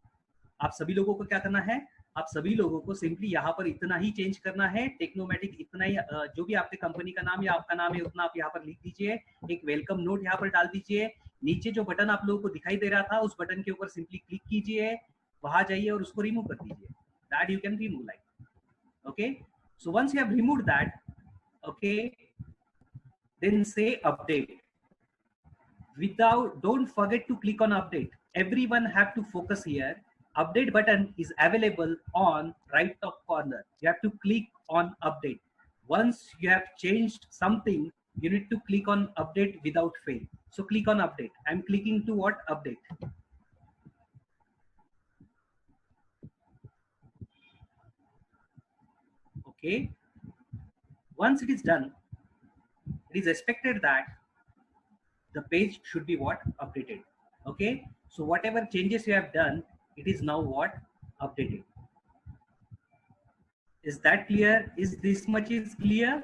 आप सभी लोगों को क्या करना है, आप सभी लोगों को सिंपली यहाँ पर इतना ही चेंज करना है. टेक्नोमैटिक इतना ही, जो भी आपके कंपनी का नाम या आपका नाम है उतना आप यहाँ पर लिख दीजिए. एक वेलकम नोट यहाँ पर डाल दीजिए. नीचे जो बटन आप लोगों को दिखाई दे रहा था, उस बटन के ऊपर सिंपली क्लिक कीजिए, वहां जाइए और उसको रिमूव कर दीजिए. That you can remove like. Okay, so once you have removed that, okay, then say update. Don't forget to click on update. Everyone have to focus here. Update button is available on right top corner. You have to click on update. Once you have changed something, you need to click on update without fail. So click on update. I'm clicking to what, update. Okay, once it is done, it is expected that the page should be what, updated. Okay, so whatever changes you have done, it is now what, updated. Is that clear? Is this much is clear?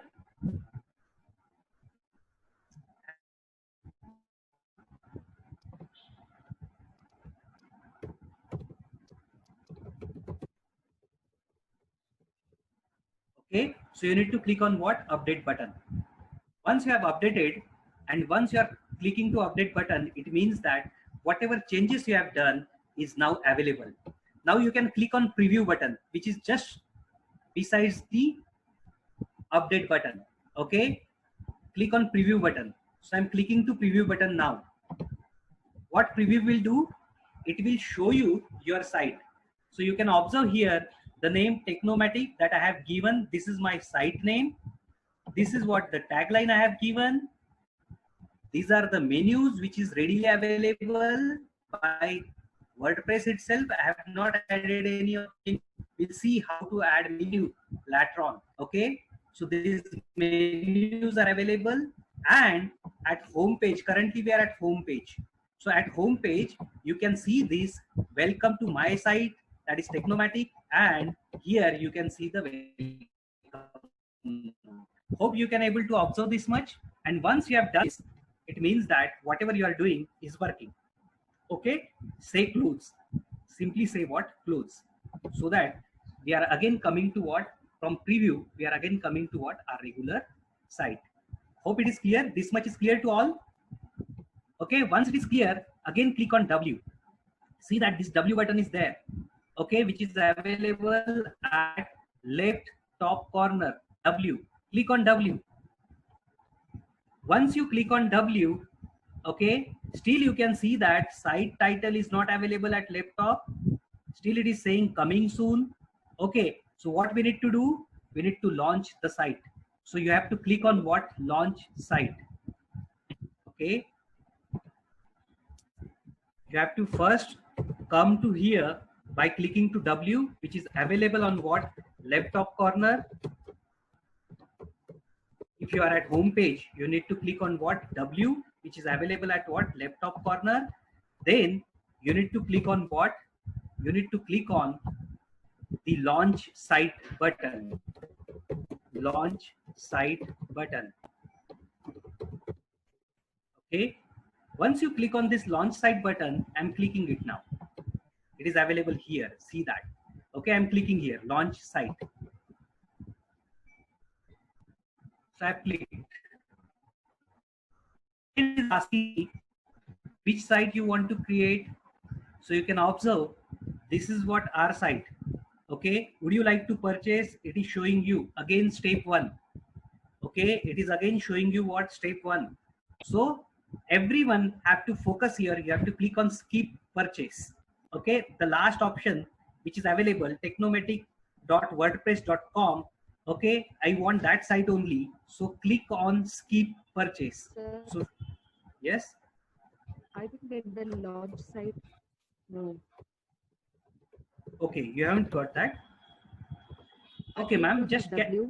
Okay, so you need to click on what, update button. Once you have updated, and once you are clicking to update button, it means that whatever changes you have done is now available. Now you can click on preview button, which is just besides the update button. Okay, click on preview button. So I'm clicking to preview button now. What preview will do, it will show you your site. So you can observe here the name Technomatic that I have given. This is my site name. This is what the tagline I have given. These are the menus which is readily available by WordPress itself. I have not added any of them. We'll see how to add menu later on. Okay, so these menus are available, and at home page, currently we are at home page. So at home page, you can see this, welcome to my site, that is Technomatic, and here you can see the welcome. Hope you can able to observe this much. And once you have done this, it means that whatever you are doing is working. Okay, say close. Simply say what? Close. So that we are again coming to what? From preview, we are again coming to what? Our regular site. Hope it is clear. This much is clear to all. Okay, once it is clear, again click on W. See that this W button is there. Okay, which is available at left top corner. W. Click on W. Once you click on W, okay, still you can see that site title is not available at left top. Still it is saying coming soon. Okay, so what we need to do? We need to launch the site. So you have to click on what? Launch site. Okay. You have to first come to here by clicking to W, which is available on what? Left top corner. If you are at home page, you need to click on what? W, which is available at what? Left top corner. Then you need to click on what? You need to click on the launch site button. Launch site button. Okay. Once you click on this launch site button, I'm clicking it now. It is available here. See that. Okay, I'm clicking here. Launch site. So I've clicked. It is asking which site you want to create. So you can observe this is what our site. Okay, would you like to purchase? It is showing you again step 1. Okay, it is again showing you what? Step 1. So everyone have to focus here. You have to click on skip purchase. Okay, the last option which is available, technomatic.wordpress.com. Okay, I want that site only. So click on skip purchase. Sir, So yes. I didn't get the launch site. No. Okay, you haven't got that. Okay, ma'am, just get. W.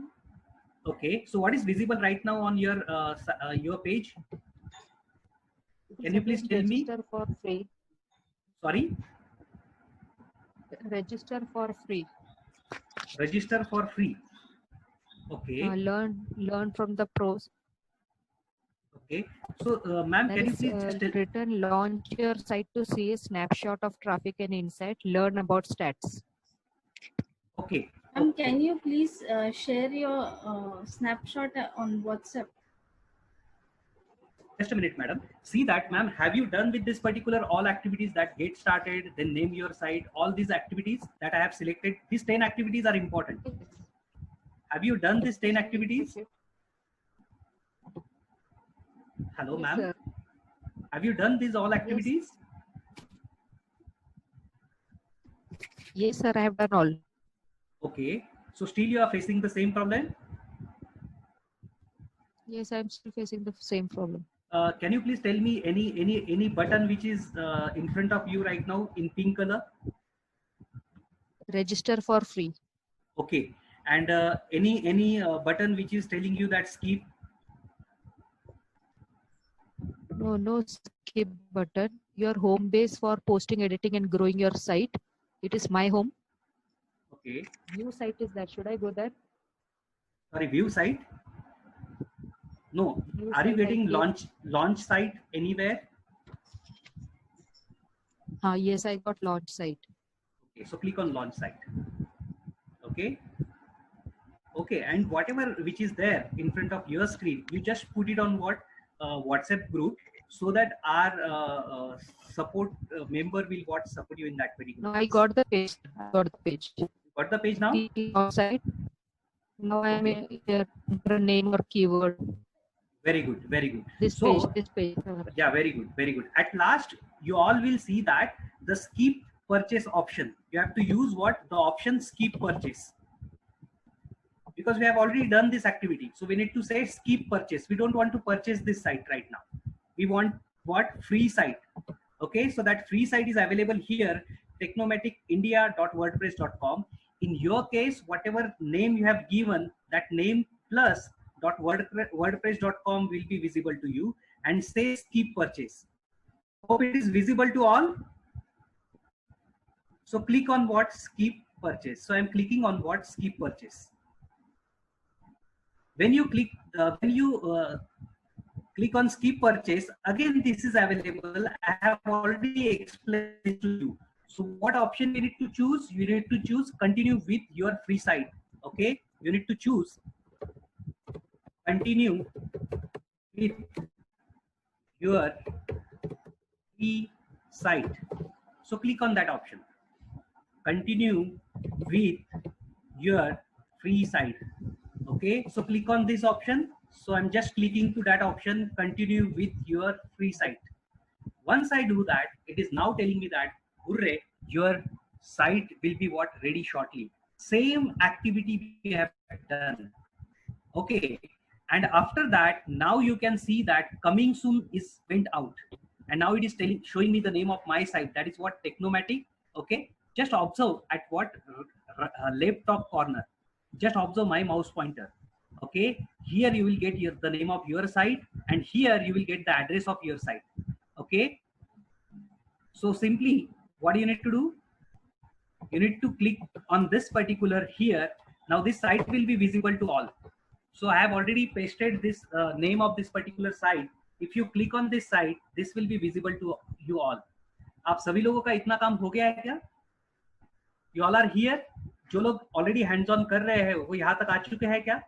Okay, so what is visible right now on your page? Can you please tell me? Register for free. Sorry, Register for free. register for free. Okay, Learn from the pros. okay. So, ma'am, There can you is please just tell? written launch your site to see a snapshot of traffic and insight. Learn about stats. Okay. Can you please share your snapshot on WhatsApp? Just a minute, madam. See that, ma'am. Have you done with this particular all activities that get started, then name your site, all these activities that I have selected? These 10 activities are important. Have you done these 10 activities? Hello, Yes, ma'am. sir. Have you done these all activities? Yes, sir. I have done all. Okay. So still you are facing the same problem? Yes, I'm still facing the same problem. Can you please tell me any button which is in front of you right now in pink color? Register for free. Okay. And any button which is telling you that skip? No skip button. Your home base for posting, editing, and growing your site. It is my home. Okay. New site is that. Should I go there? Sorry, view site? No. New Are you site I getting click. launch site anywhere? Yes, I got launch site. Okay. So click on launch site. Okay. Okay. And whatever which is there in front of your screen, you just put it on what? WhatsApp group, so that our support member will what support you in that particular. No, I got the page. Got the page now? Outside. Now I am here. Enter a name or keyword. Very good, very good. This So, page. yeah, very good, very good. At last, you all will see that the skip purchase option. You have to use what? The option skip purchase. Because we have already done this activity. So we need to say skip purchase. We don't want to purchase this site right now. We want what? Free site. Okay, so that free site is available here, technomaticindia.wordpress.com. In your case, whatever name you have given, that name plus .wordpress.com will be visible to you, and say skip purchase. Hope it is visible to all. So click on what? Skip purchase. So I'm clicking on what? Skip purchase. When you click click on skip purchase, again this is available. I have already explained it to you. So what option you need to choose? You need to choose continue with your free site. Okay, you need to choose continue with your free site. So click on that option. Continue with your free site. Okay, so click on this option. So I'm just clicking to that option, continue with your free site. Once I do that, it is now telling me that, hooray, your site will be what? Ready shortly. Same activity we have done. Okay, and after that, now you can see that coming soon is went out, and now it is showing me the name of my site. That is what? Technomatic. Okay, just observe at what left top corner. Just observe my mouse pointer. Okay, here you will get the name of your site, and here you will get the address of your site. Okay, so simply what you need to do? You need to click on this particular here. Now this site will be visible to all. So I have already pasted this name of this particular site. If you click on this site, this will be visible to you all. आप सभी लोगों का इतना काम हो गया है क्या? You all are here. जो लोग ऑलरेडी हैंड्स ऑन कर रहे हैं वो यहाँ तक आ चुके हैं क्या?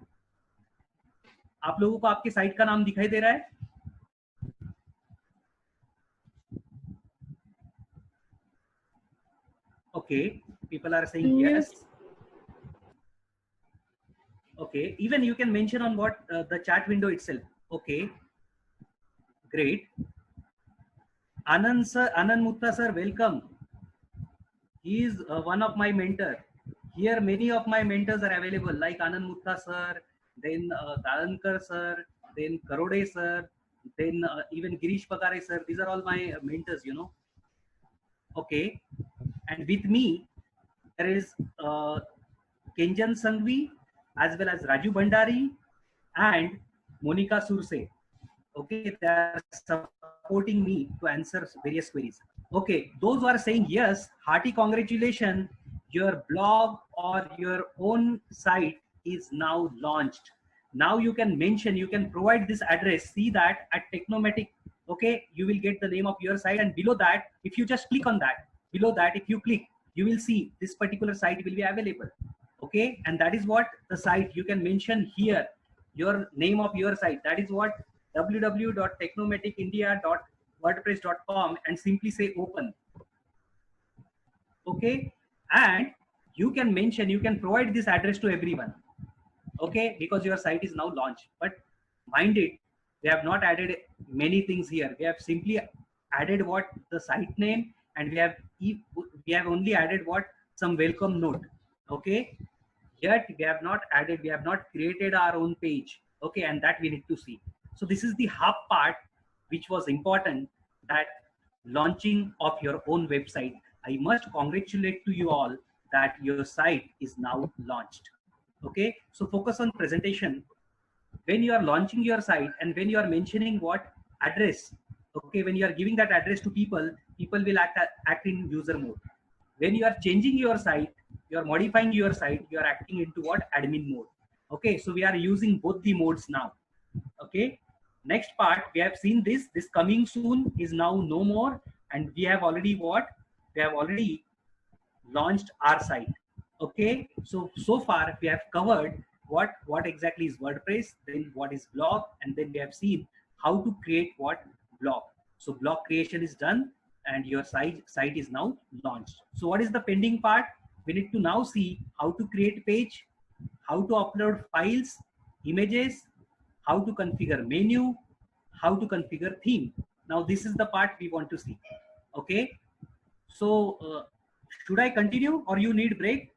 आप लोगों को आपके साइट का नाम दिखाई दे रहा है? Okay, people are saying yes. Okay, even you can mention on what the chat window itself. Okay, great. Anand sir, Anand Mutta sir, welcome. He is one of my mentor. Here many of my mentors are available, like Anand Mutta sir, then Dalankar sir, then Karode sir, then even Girish Pakare sir. These are all my mentors, you know. Okay, and with me there is Kenjan Sangvi, as well as Raju Bhandari and Monica Surse. Okay, they are supporting me to answer various queries. Okay, those who are saying yes, hearty congratulations, your blog or your own site is now launched. Now you can mention, you can provide this address. See that at Technomatic, okay, you will get the name of your site, and below that, if you just click on that, below that, if you click, you will see this particular site will be available. Okay, and that is what the site you can mention here, your name of your site. That is what? www.technomaticindia.wordpress.com, and simply say open. Okay, and you can mention, you can provide this address to everyone. Okay, because your site is now launched. But mind it, we have not added many things here. We have simply added what? The site name, and we have only added what? Some welcome note. Okay, yet we have not added, we have not created our own page. Okay, and that we need to see. So this is the hub part which was important, that launching of your own website. I must congratulate to you all that your site is now launched. Okay, so focus on presentation. When you are launching your site and when you are mentioning what? Address. Okay, when you are giving that address to people, people will act in user mode. When you are changing your site, you are modifying your site, you are acting into what? Admin mode. Okay, so we are using both the modes now. Okay, next part, we have seen this coming soon is now no more, and we have already what? We have already launched our site. Okay, so far we have covered what exactly is WordPress, then what is blog, and then we have seen how to create what? Blog. So blog creation is done, and your site is now launched. So what is the pending part? We need to now see how to create page, how to upload files, images, how to configure menu, how to configure theme. Now this is the part we want to see. Okay, so should I continue or you need break?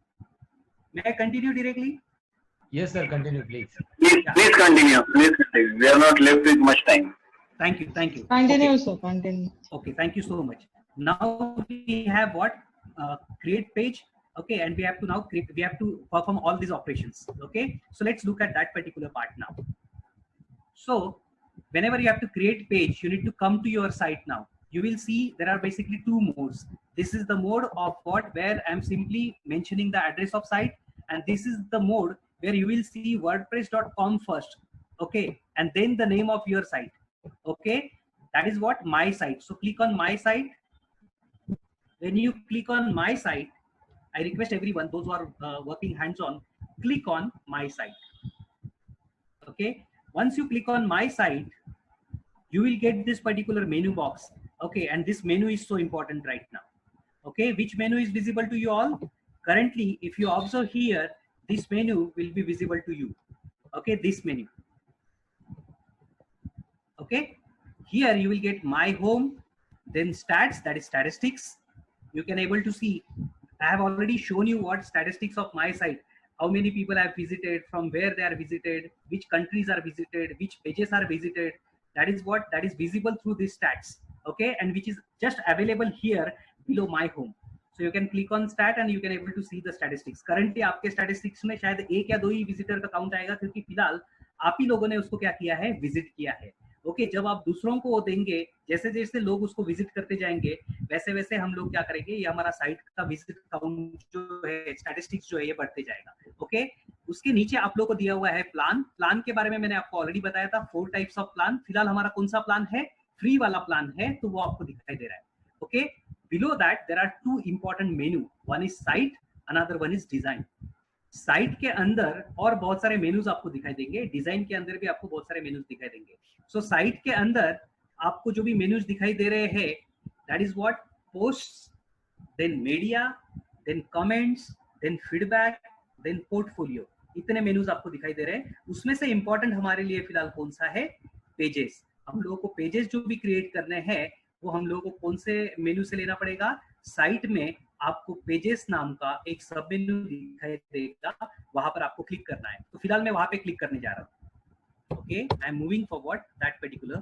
May I continue directly? Yes, sir. Continue, please. Please continue. Please continue. We are not left with much time. Thank you. Thank you. Continue, okay. sir. Continue. Okay. Thank you so much. Now we have what? Create page. Okay, and we have to now create. We have to perform all these operations. Okay. So let's look at that particular part now. So whenever you have to create page, you need to come to your site now. you will see there are basically two modes. This is the mode of what, where I'm simply mentioning the address of site, and this is the mode where you will see wordpress.com first, okay, and then the name of your site, okay. That is what my site. So click on my site. When you click on my site, I request everyone, those who are working hands-on, click on my site, okay. Once you click on my site, you will get this particular menu box, okay, and this menu is so important right now, okay. Which menu is visible to you all? Currently, if you observe here, this menu will be visible to you, okay, this menu, okay. Here you will get my home, then stats, that is statistics. You can able to see, I have already shown you what statistics of my site, how many people have visited, from where they are visited, which countries are visited, which pages are visited. That is what, that is visible through these stats, okay, and which is just available here below my home. So you can click on stat and you can able to see the statistics. Currently आपके statistics में शायद एक या दो ही visitor का count आएगा, क्योंकि फिलहाल आप ही लोगों ने उसको क्या किया है, visit किया है, ओके। जब आप दूसरों को देंगे, जैसे जैसे लोग उसको विजिट करते जाएंगे, वैसे वैसे हम लोग क्या करेंगे, ये हमारा साइट का विजिट काउंट जो है, स्टैटिस्टिक्स जो है, ये बढ़ते जाएगा, ओके। उसके नीचे आप लोग को दिया हुआ है प्लान। प्लान के बारे में मैंने आपको ऑलरेडी बताया था, 4 टाइप्स ऑफ प्लान। फिलहाल हमारा कौन सा प्लान है, फ्री वाला प्लान है, तो वो आपको दिखाई दे रहा है, okay. Below that there are 2 important menu, one is site, another one is design. Site के अंदर और बहुत सारे मेन्यूज आपको दिखाई देंगे, डिजाइन के अंदर भी आपको बहुत सारे मेन्यूज दिखाई देंगे। सो साइट के अंदर आपको जो भी मेन्यूज दिखाई दे रहे हैं, that is what, post, then media, then comments, then feedback, then portfolio, इतने मेन्यूज आपको दिखाई दे रहे हैं। उसमें से इंपॉर्टेंट हमारे लिए फिलहाल कौन सा है, पेजेस। हम लोगों को पेजेस जो भी क्रिएट करने हैं, वो हम लोगों को कौन से मेन्यू से लेना पड़ेगा, साइट में आपको पेजेस नाम का एक सब मेन्यू दिखाई देगा, वहां पर आपको क्लिक करना है। तो फिलहाल मैं वहां पे क्लिक करने जा रहा हूं, okay. I am moving forward that particular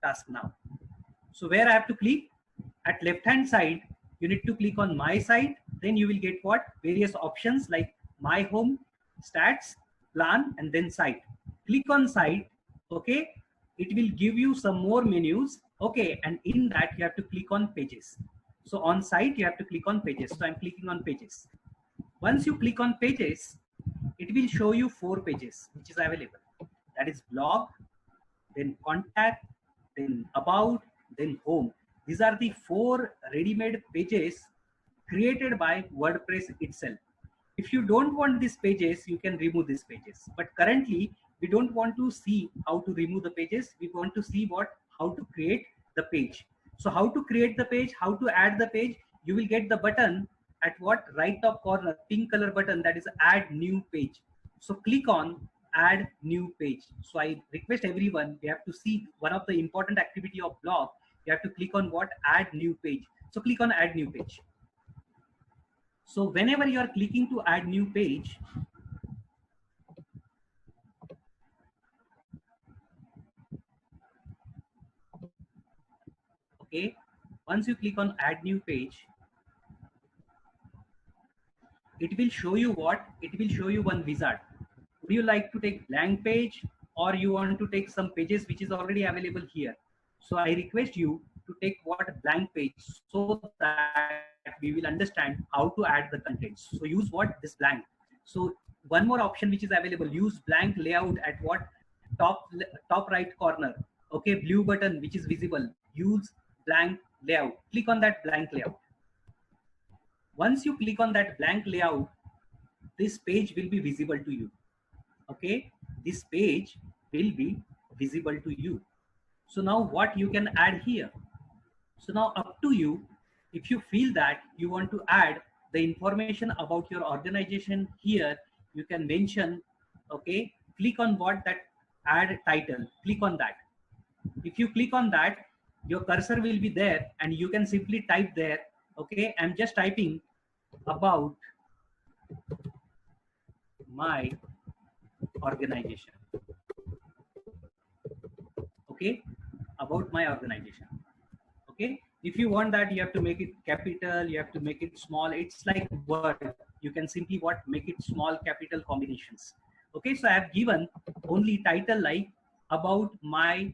task now. So where I have to click, at left hand side you need to click on my site, then you will get what, various options like my home, stats, plan, and then site. Click on site, okay, it will give you some more menus, okay, and in that you have to click on pages. So on site you have to click on pages, so I'm clicking on pages. Once you click on pages, it will show you 4 pages which is available, that is blog, then contact, then about, then home. These are the 4 ready-made pages created by WordPress itself. If you don't want these pages, you can remove these pages. But currently, we don't want to see how to remove the pages. We want to see how to create the page. So how to create the page, how to add the page, you will get the button at what, right top corner, pink color button, that is add new page. So click on add new page. So I request everyone, we have to see one of the important activity of blog. You have to click on what, add new page. So click on add new page. So whenever you are clicking to add new page, okay, once you click on add new page, it will show you what, it will show you one wizard. Would you like to take blank page, or you want to take some pages which is already available here? So I request you to take what, blank page, so that we will understand how to add the contents. So use what, this blank. So one more option which is available, use blank layout at what, top right corner, okay, blue button which is visible, use blank layout. Click on that blank layout. Once you click on that blank layout, this page will be visible to you, okay, this page will be visible to you. So now what you can add here? So now up to you, if you feel that you want to add the information about your organization here, you can mention, okay, click on what, that add title, click on that. If you click on that, your cursor will be there and you can simply type there, okay, I'm just typing about my organization, okay, about my organization, okay. If you want that, you have to make it capital, you have to make it small, it's like Word, you can simply what, make it small, capital combinations, okay. So I have given only title like about my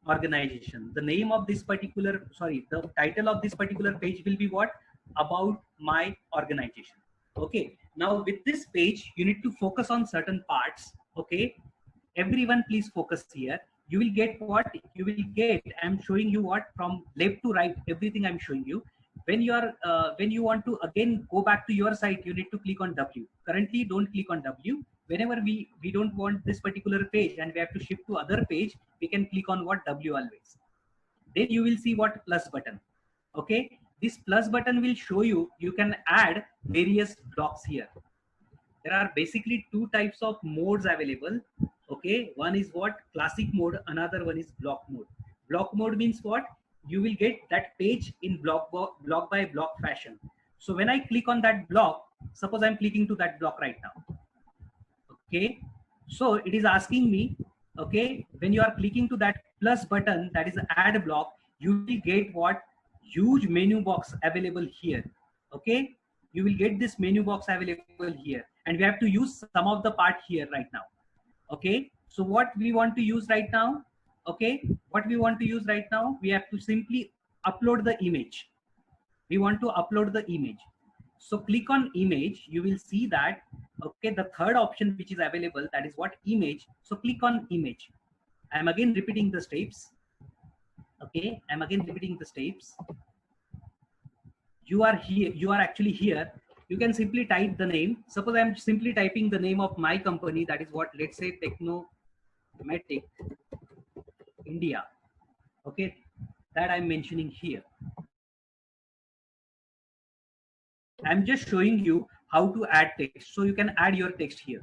organization. The name of this particular, sorry, the title of this particular page will be what? About my organization. Okay. Now with this page, you need to focus on certain parts. Okay. Everyone please focus here. You will get what you will get. I'm showing you what from left to right, everything I'm showing you. When you are when you want to again go back to your site, you need to click on W. Currently don't click on W. Whenever we don't want this particular page and we have to shift to other page, we can click on what? W always. Then you will see what? Plus button. Okay, this plus button will show you you can add various blocks here. There are basically two types of modes available. Okay, one is what? Classic mode, another one is block mode. Block mode means what? You will get that page in block by block fashion. So when I click on that block, suppose I'm clicking to that block right now. Okay, so it is asking me, okay, when you are clicking to that plus button, that is add block, you will get what? Huge menu box available here. Okay, you will get this menu box available here, and we have to use some of the part here right now. Okay, so what we want to use right now? Okay, what we want to use right now, we have to simply upload the image. We want to upload the image. So click on image, you will see that, okay, the third option which is available, that is what? Image. So click on image. I'm again repeating the steps. Okay, I'm again repeating the steps. You are here, you are actually here. You can simply type the name. Suppose I'm simply typing the name of my company, that is what? Let's say Technomatic India. Okay, that I'm mentioning here. I'm just showing you how to add text. So you can add your text here.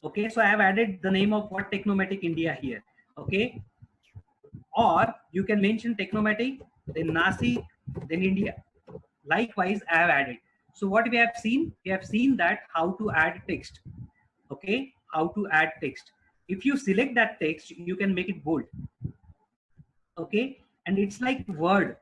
Okay, so I have added the name of what? Technomatic India here. Okay, or you can mention Technomatic, then Nasi, then India. Likewise, I have added. So what we have seen that how to add text. Okay, how to add text. If you select that text, you can make it bold. Okay, and it's like Word.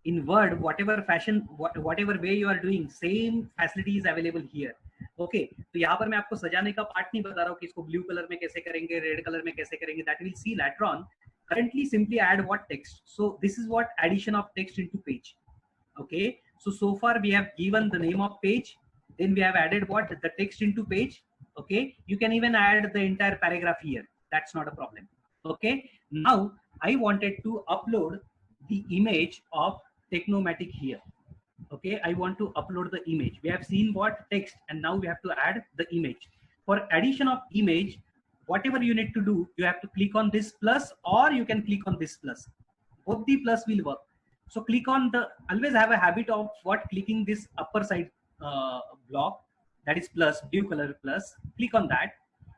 In Word, whatever fashion, whatever way you are doing, same facility is available here. Okay, तो यहाँ पर मैं आपको सजाने का part नहीं बता रहा हूँ कि इसको ब्लू कलर में कैसे करेंगे, रेड कलर में कैसे करेंगे. That we'll see later on. Currently, simply add what? Text. So this is what? Addition of text into page. Okay, so far we have given the name of page, then we have added what? The text into page. Okay, you can even add the entire paragraph here. That's not a problem. Okay, now I wanted to upload the image of Technomatic here. Okay, I want to upload the image. We have seen what? Text, and now we have to add the image. For addition of image, whatever you need to do, you have to click on this plus, or you can click on this plus. Both the plus will work. So click on the, always have a habit of what? Clicking this upper side block, that is plus, blue color plus. Click on that.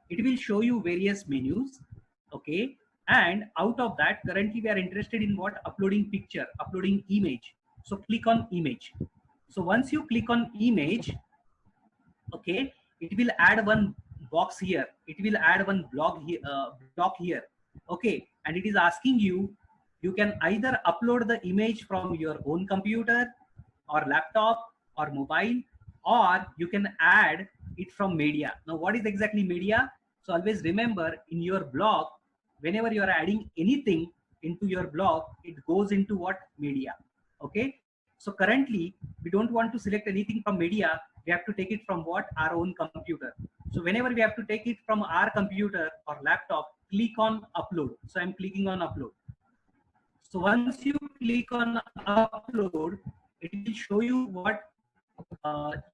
It will show you various menus. Okay, and out of that, currently we are interested in what? Uploading picture, uploading image. So click on image. So once you click on image, okay, it will add one box here. It will add one block here. Okay, and it is asking you, you can either upload the image from your own computer or laptop or mobile, or you can add it from media. Now, what is exactly media? So always remember, in your blog, whenever you are adding anything into your blog, it goes into what? Media. Okay, so currently we don't want to select anything from media. We have to take it from what? Our own computer. So whenever we have to take it from our computer or laptop, click on upload. So I'm clicking on upload. So once you click on upload, it will show you what?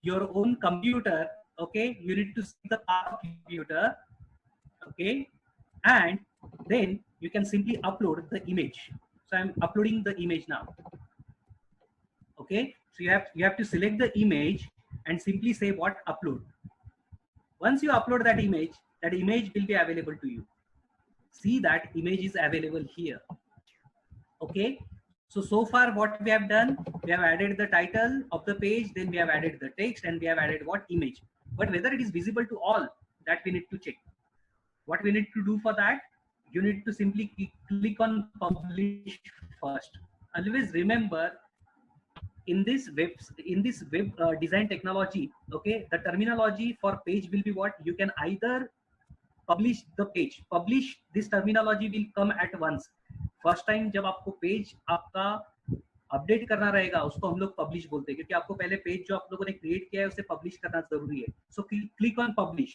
Your own computer. Okay, you need to see the part of computer. Okay, and then you can simply upload the image. So I'm uploading the image now. Okay, so you have to select the image and simply say what? Upload. Once you upload that image will be available to you. See, that image is available here. Okay, so far what we have done, we have added the title of the page, then we have added the text, and we have added what? Image. But whether it is visible to all, that we need to check. What we need to do for that, you need to simply click on publish first. Always remember, in this web design technology, okay, the terminology for page will be what? You can either publish the page. Publish, this terminology will come at once. First time जब आपको page आपका update करना रहेगा उसको हम लोग publish बोलते हैं, क्योंकि आपको पहले पेज जो आप लोगों ने क्रिएट किया है उसे पब्लिश करना जरूरी है. So click on publish,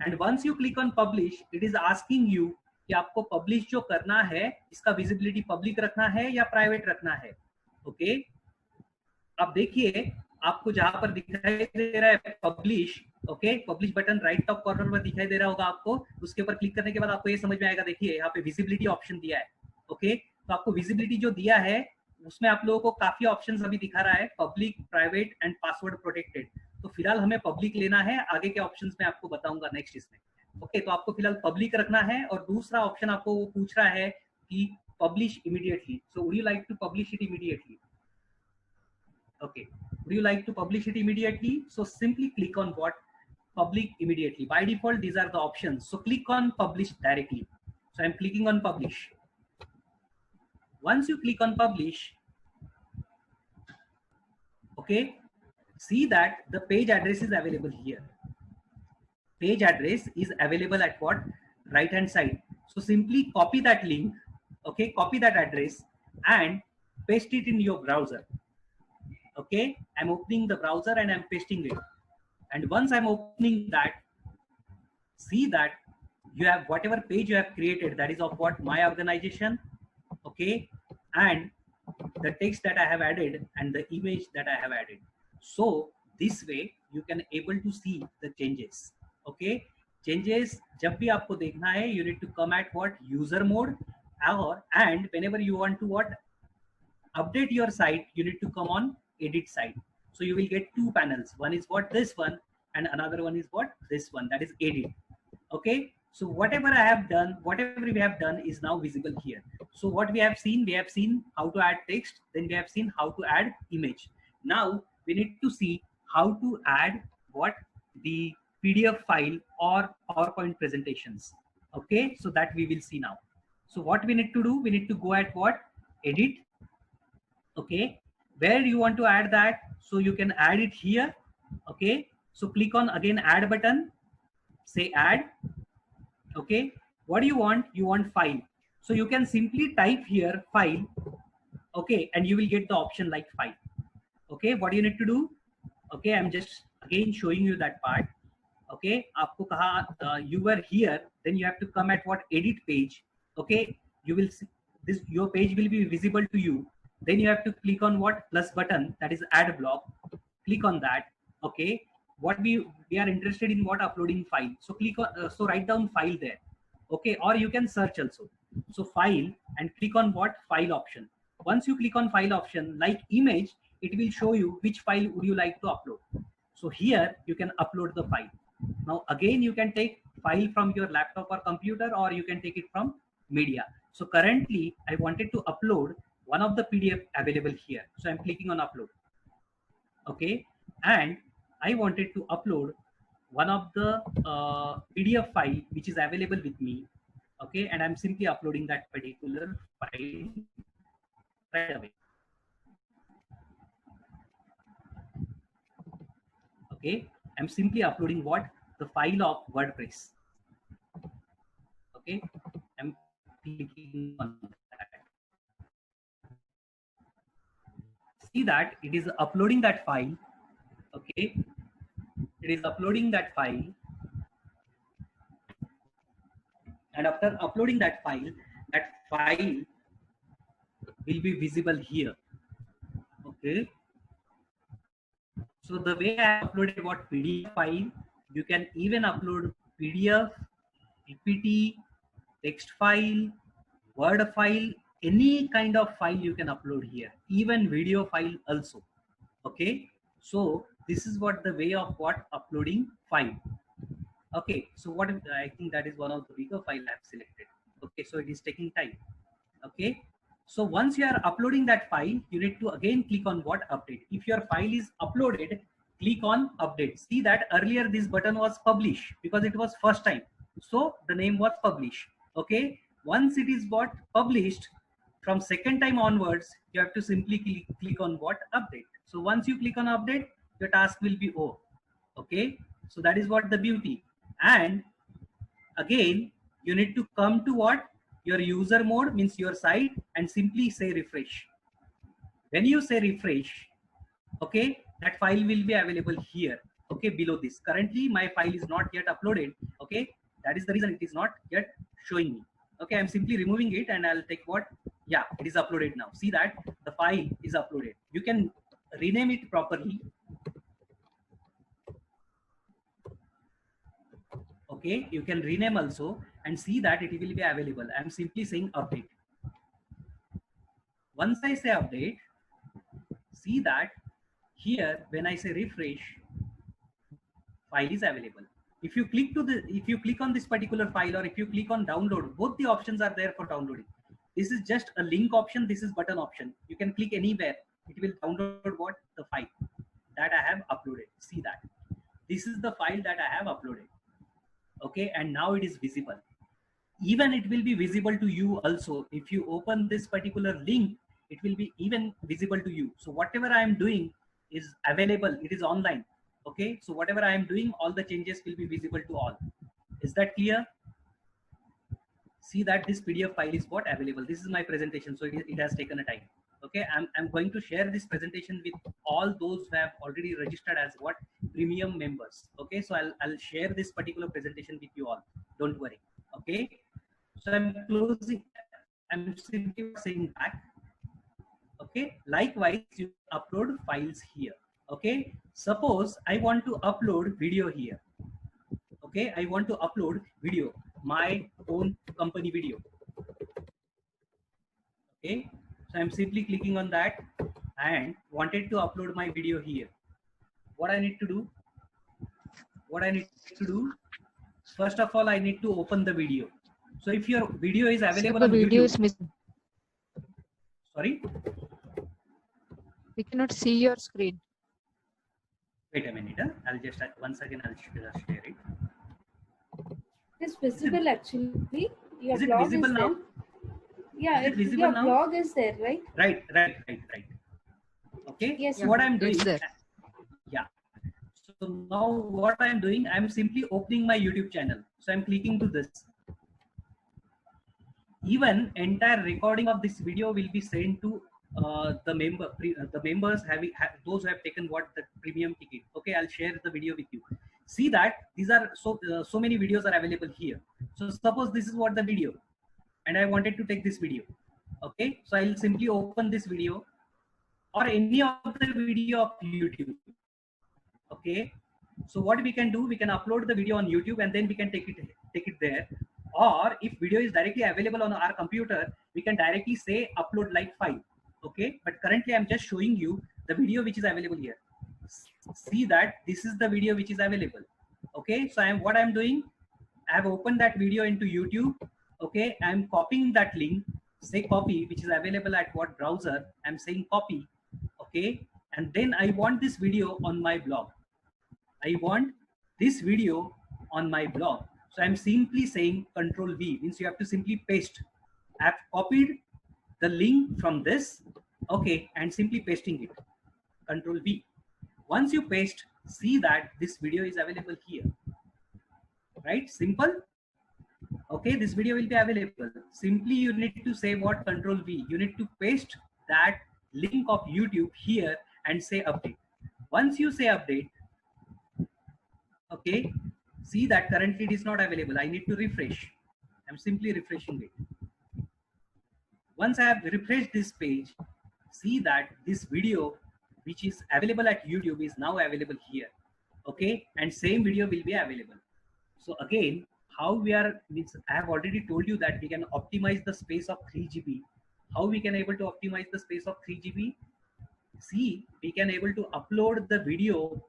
and once you click on publish it is asking you कि आपको पब्लिश जो करना है इसका विजिबिलिटी पब्लिक रखना है या प्राइवेट रखना है. ओके, अब देखिए आपको जहां पर दिखाई दे रहा है publish, okay, publish button right top corner पर दिखाई दे रहा होगा आपको. उसके ऊपर क्लिक करने के बाद आपको ये समझ में आएगा, देखिए यहाँ पे विजिबिलिटी ऑप्शन दिया है. ओके, तो आपको विजिबिलिटी जो दिया है उसमें आप लोगों को काफी ऑप्शंस अभी दिखा रहा है, public, private and password protected. तो फिलहाल हमें पब्लिक लेना है, आगे के ऑप्शंस में आपको बताऊंगा नेक्स्ट इसमें. ओके, तो आपको फिलहाल पब्लिक रखना है. और दूसरा ऑप्शन आपको वो पूछ रहा है कि publish immediately. So would you like to publish it immediately? Okay, would you like to publish it immediately? So simply click on what? Public immediately. By default these are the options, so click on publish directly. So I'm clicking on publish. Once you click on publish, okay, see that the page address is available here. Page address is available at what? Right hand side. So simply copy that link, okay, copy that address and paste it in your browser. Okay, I'm opening the browser and I'm pasting it. And once I'm opening that, see that you have whatever page you have created, that is of what? My organization, okay, and the text that I have added and the image that I have added. So this way you can able to see the changes. Okay, changes जब भी आपको देखना है you need to come at what? User mode, or and whenever you want to what? Update your site, you need to come on edit side. So you will get two panels. One is what? This one, and another one is what? This one, that is edit. Okay, so whatever I have done, whatever we have done is now visible here. So what we have seen how to add text, then we have seen how to add image. Now we need to see how to add what? The PDF file or PowerPoint presentations. Okay, so that we will see now. So what we need to do, we need to go at what? Edit. Okay, where you want to add that, so you can add it here. Okay, so click on again add button, say add. Okay, what do you want? You want file, so you can simply type here file. Okay, and you will get the option like file. Okay, what do you need to do? Okay, I'm just again showing you that part. Okay, आपको कहा you were here, then you have to come at what? Edit page. Okay, you will see this, your page will be visible to you. Then you have to click on what? Plus button, that is add block. Click on that. Okay, what we are interested in what? Uploading file. So click on so write down file there. Okay, or you can search also. So file and click on what? File option. Once you click on file option, like image, it will show you which file would you like to upload. So here you can upload the file. Now again you can take file from your laptop or computer, or you can take it from media. So currently I wanted to upload one of the PDF available here. So I'm clicking on upload. Okay, and I wanted to upload one of the PDF file which is available with me. Okay, and I'm simply uploading that particular file right away. Okay, I'm simply uploading what? The file of WordPress. Okay, I'm clicking on that. See that it is uploading that file. Okay, it is uploading that file, and after uploading that file will be visible here. Okay, so the way I uploaded what? PDF file, you can even upload PDF, PPT, text file, Word file, any kind of file you can upload here, even video file also. Okay, so this is what the way of what? Uploading file. Okay, so what I think that is one of the bigger file I have selected. Okay, so it is taking time. Okay, so once you are uploading that file, you need to again click on what? Update. If your file is uploaded, click on update. See that earlier this button was publish because it was first time, so the name was publish. Okay, once it is what? Published, from second time onwards you have to simply click on what? Update. So once you click on update, your task will be over. Okay, so that is what the beauty. And again, you need to come to what? Your user mode, means your site, and simply say refresh. When you say refresh, okay, that file will be available here, okay, below this. Currently my file is not yet uploaded, okay, that is the reason it is not yet showing me. Okay, I'm simply removing it and I'll take what? Yeah, it is uploaded now. See that the file is uploaded. You can rename it properly. Okay, you can rename also and see that it will be available. I'm simply saying update. Once I say update, see that here when I say refresh, file is available. If you click on this particular file, or if you click on download, both the options are there for downloading. This is just a link option, this is button option. You can click anywhere, it will download what? The file that I have uploaded. See that this is the file that I have uploaded. Okay, and now it is visible. Even it will be visible to you also. If you open this particular link, it will be even visible to you. So whatever I am doing is available, it is online. Okay, so whatever I am doing, all the changes will be visible to all. Is that clear? See that this PDF file is what? Available. This is my presentation, so it has taken a time. Okay, I'm going to share this presentation with all those who have already registered as what? Premium members. Okay, so I'll share this particular presentation with you all. Don't worry. Okay, so I'm closing. I'm simply saying back. Okay, likewise you upload files here. Okay, suppose I want to upload video here. Okay, I want to upload video, my own company video. Okay, so I'm simply clicking on that and wanted to upload my video here. What I need to do? First of all, I need to open the video. So if your video is available The on video YouTube, is missing. sorry, We cannot see your screen. wait a minute. I'll just once again I'll share it. It's visible actually. Your Is it blog visible is now? there. Yeah, Is it visible your now? blog is there, right? Right. Okay. Yes, So what I'm doing? it's there. Yeah. So now what I'm doing? I'm simply opening my YouTube channel. So I'm clicking to this. Even entire recording of this video will be sent to the members those who have taken what? The premium ticket. Okay, I'll share the video with you. See that these are so many videos are available here. So suppose this is what the video, and I wanted to take this video. Okay, so I'll simply open this video or any of the video of YouTube. Okay, so what we can do, we can upload the video on YouTube and then we can take it there. Or if video is directly available on our computer, we can directly say upload like file. Okay, but currently I'm just showing you the video which is available here. See that this is the video which is available. Okay, so what I'm doing, I have opened that video into YouTube. Okay, I'm copying that link, say copy, which is available at what browser. I'm saying copy. Okay, and then I want this video on my blog. I want this video on my blog. So I'm simply saying Control V, means you have to simply paste. I've copied the link from this, okay, and simply pasting it. Control V. Once you paste, see that this video is available here. Right? Simple. Okay, this video will be available. Simply you need to say what? Control V. You need to paste that link of YouTube here and say update. Once you say update, okay, see that currently it is not available. I need to refresh. I'm simply refreshing it. Once I have refreshed this page, see that this video which is available at YouTube is now available here. Okay, and same video will be available. So again, how we are, I have already told you that we can optimize the space of 3 GB. How we can able to optimize the space of 3 GB? See, we can able to upload the video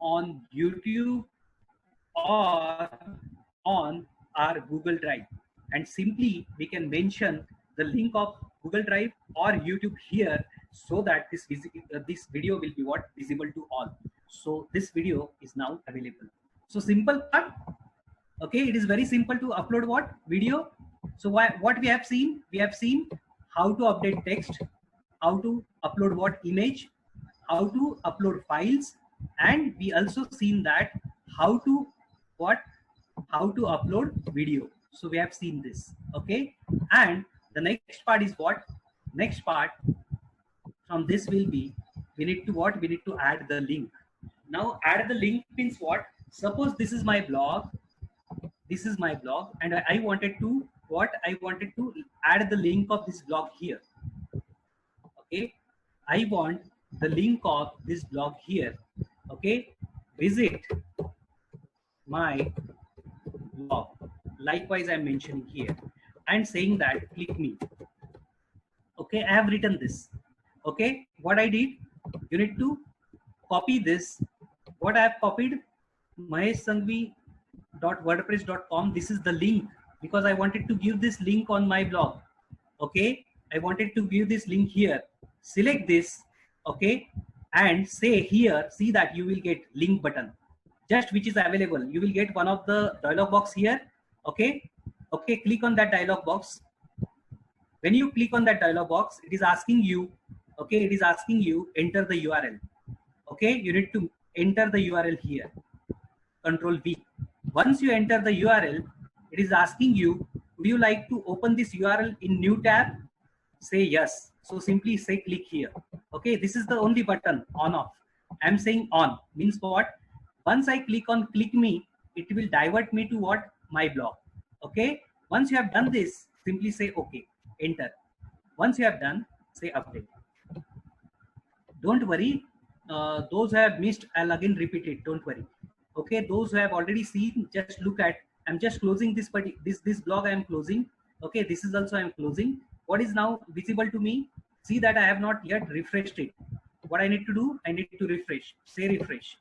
on YouTube or on our Google Drive, and simply we can mention the link of Google Drive or YouTube here, so that this video will be what? Visible to all. So this video is now available. So simple part. Okay, it is very simple to upload what? Video. So what we have seen? We have seen how to update text, how to upload what? Image, how to upload files, and we also seen that how to upload video. So we have seen this, okay? And the next part is what? Next part from this will be, we need to add the link. Now add the link means what? Suppose this is my blog, and I wanted to add the link of this blog here. Okay, I want the link of this blog here. Okay, visit my blog. Likewise, I'm mentioning here and saying that click me. Okay, I have written this. Okay, what I did, you need to copy this. What I have copied, maheshsanghvi.wordpress.com. This is the link because I wanted to give this link on my blog. Okay, I wanted to give this link here. Select this, okay, and say here, see that you will get link button, just which is available. You will get one of the dialog box here. Okay, okay, click on that dialog box. When you click on that dialog box, it is asking you, okay, it is asking you enter the URL. Okay, you need to enter the URL here. Control V. Once you enter the URL, it is asking you, would you like to open this URL in new tab? Say yes. So simply say click here. Okay, this is the only button, on off. I'm saying on means what? Once I click on click me, it will divert me to what? My blog. Okay, once you have done this, simply say okay, enter. Once you have done, say update. Don't worry, those who have missed, I'll again repeat it. Don't worry. Okay, those who have already seen, just look at. I'm just closing this blog. I am closing. Okay, this is also I am closing. What is now visible to me? See that I have not yet refreshed it. What I need to do? I need to refresh. Say refresh.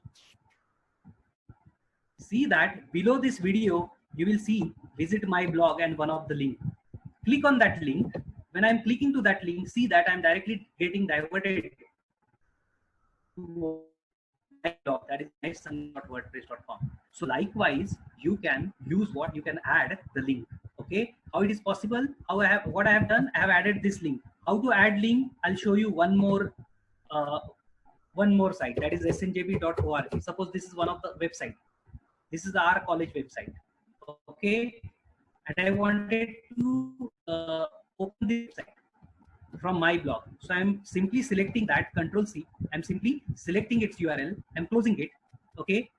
See that below this video, you will see visit my blog and one of the link. Click on that link. When I'm clicking to that link, see that I'm directly getting diverted to my blog, that is maheshsanghvi.wordpress.com. So likewise, you can use what? You can add the link. Okay, how it is possible? How what I have done? I have added this link. How to add link? I'll show you one more site, that is snjb.org. Suppose this is one of the website. This is our college website. Okay, and I wanted to open this website from my blog. So I'm simply selecting that, Control C. I'm simply selecting its URL. I'm closing it. Okay,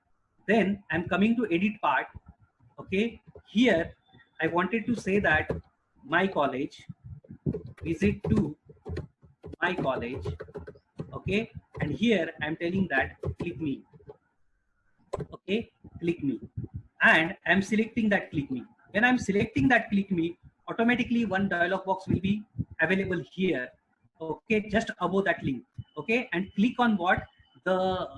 then I'm coming to edit part. Okay, here I wanted to say that my college, visit to my college. Okay, and here I'm telling that click me. Okay, click me, and I'm selecting that click me. When I'm selecting that click me, automatically one dialog box will be available here. Okay, just above that link. Okay, and click on what? The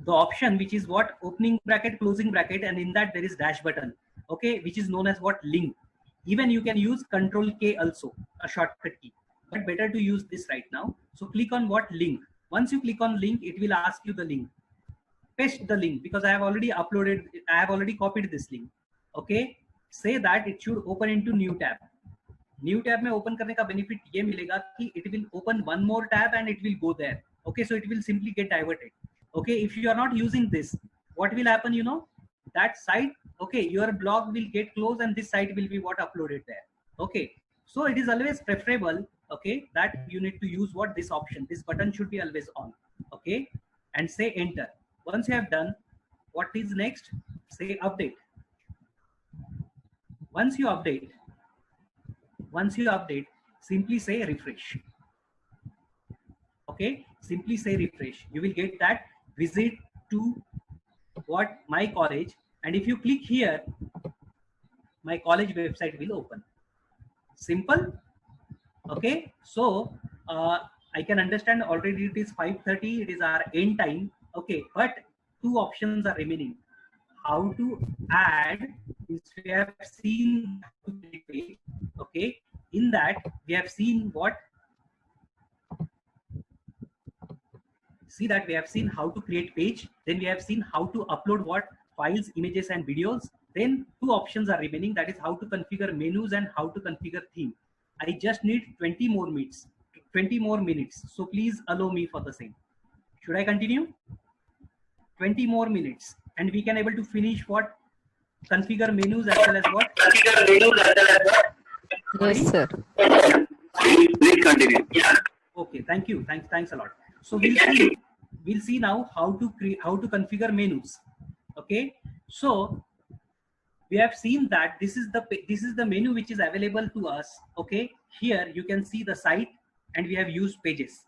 option which is what? Opening bracket, closing bracket, and in that there is dash button. Okay, which is known as what? Link. Even you can use Control K also, a shortcut key, but better to use this right now. So click on what? Link. Once you click on link, it will ask you the link. Paste the link because I have already uploaded, I have already copied this link. Okay, say that it should open into new tab. New tab में open करने का benefit ये मिलेगा कि it will open one more tab and it will go there. Okay, so it will simply get diverted. Okay, if you are not using this, what will happen? You know, that site, okay, your blog will get closed and this site will be what? Uploaded there. Okay, so it is always preferable, okay, that you need to use what? This option. This button should be always on. Okay, and say enter. Once you have done, what is next? Say update. Once you update, simply say refresh. Okay, simply say refresh. You will get that visit to what? My college. And if you click here, my college website will open. Simple. Okay, so I can understand already it is 5:30. It is our end time. Okay, but two options are remaining. How to add, we have seen how to create page. Okay, in that we have seen what? See that we have seen how to create page. Then we have seen how to upload what? Files, images, and videos. Then two options are remaining. That is how to configure menus and how to configure theme. I just need 20 more minutes 20 more minutes. So please allow me for the same. Should I continue? 20 more minutes. And we can able to finish what? Configure menus as well as what? Yes, sir. Please continue. Yeah. Okay, thank you. Thanks a lot. So we'll see now how to configure menus. Okay, so we have seen that this is the menu which is available to us. Okay, here you can see the site and we have used pages.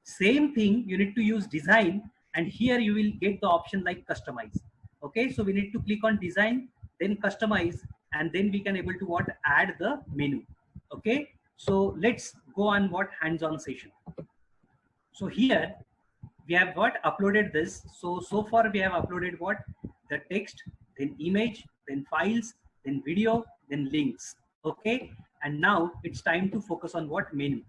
Same thing, you need to use design, and here you will get the option like customize. Okay, so we need to click on design, then customize, and then we can able to what? Add the menu. Okay, so let's go on what? Hands-on session. So here we have got uploaded this. So far we have uploaded what? The text, then image, then files, then video, then links. Okay, and now it's time to focus on what? Menu.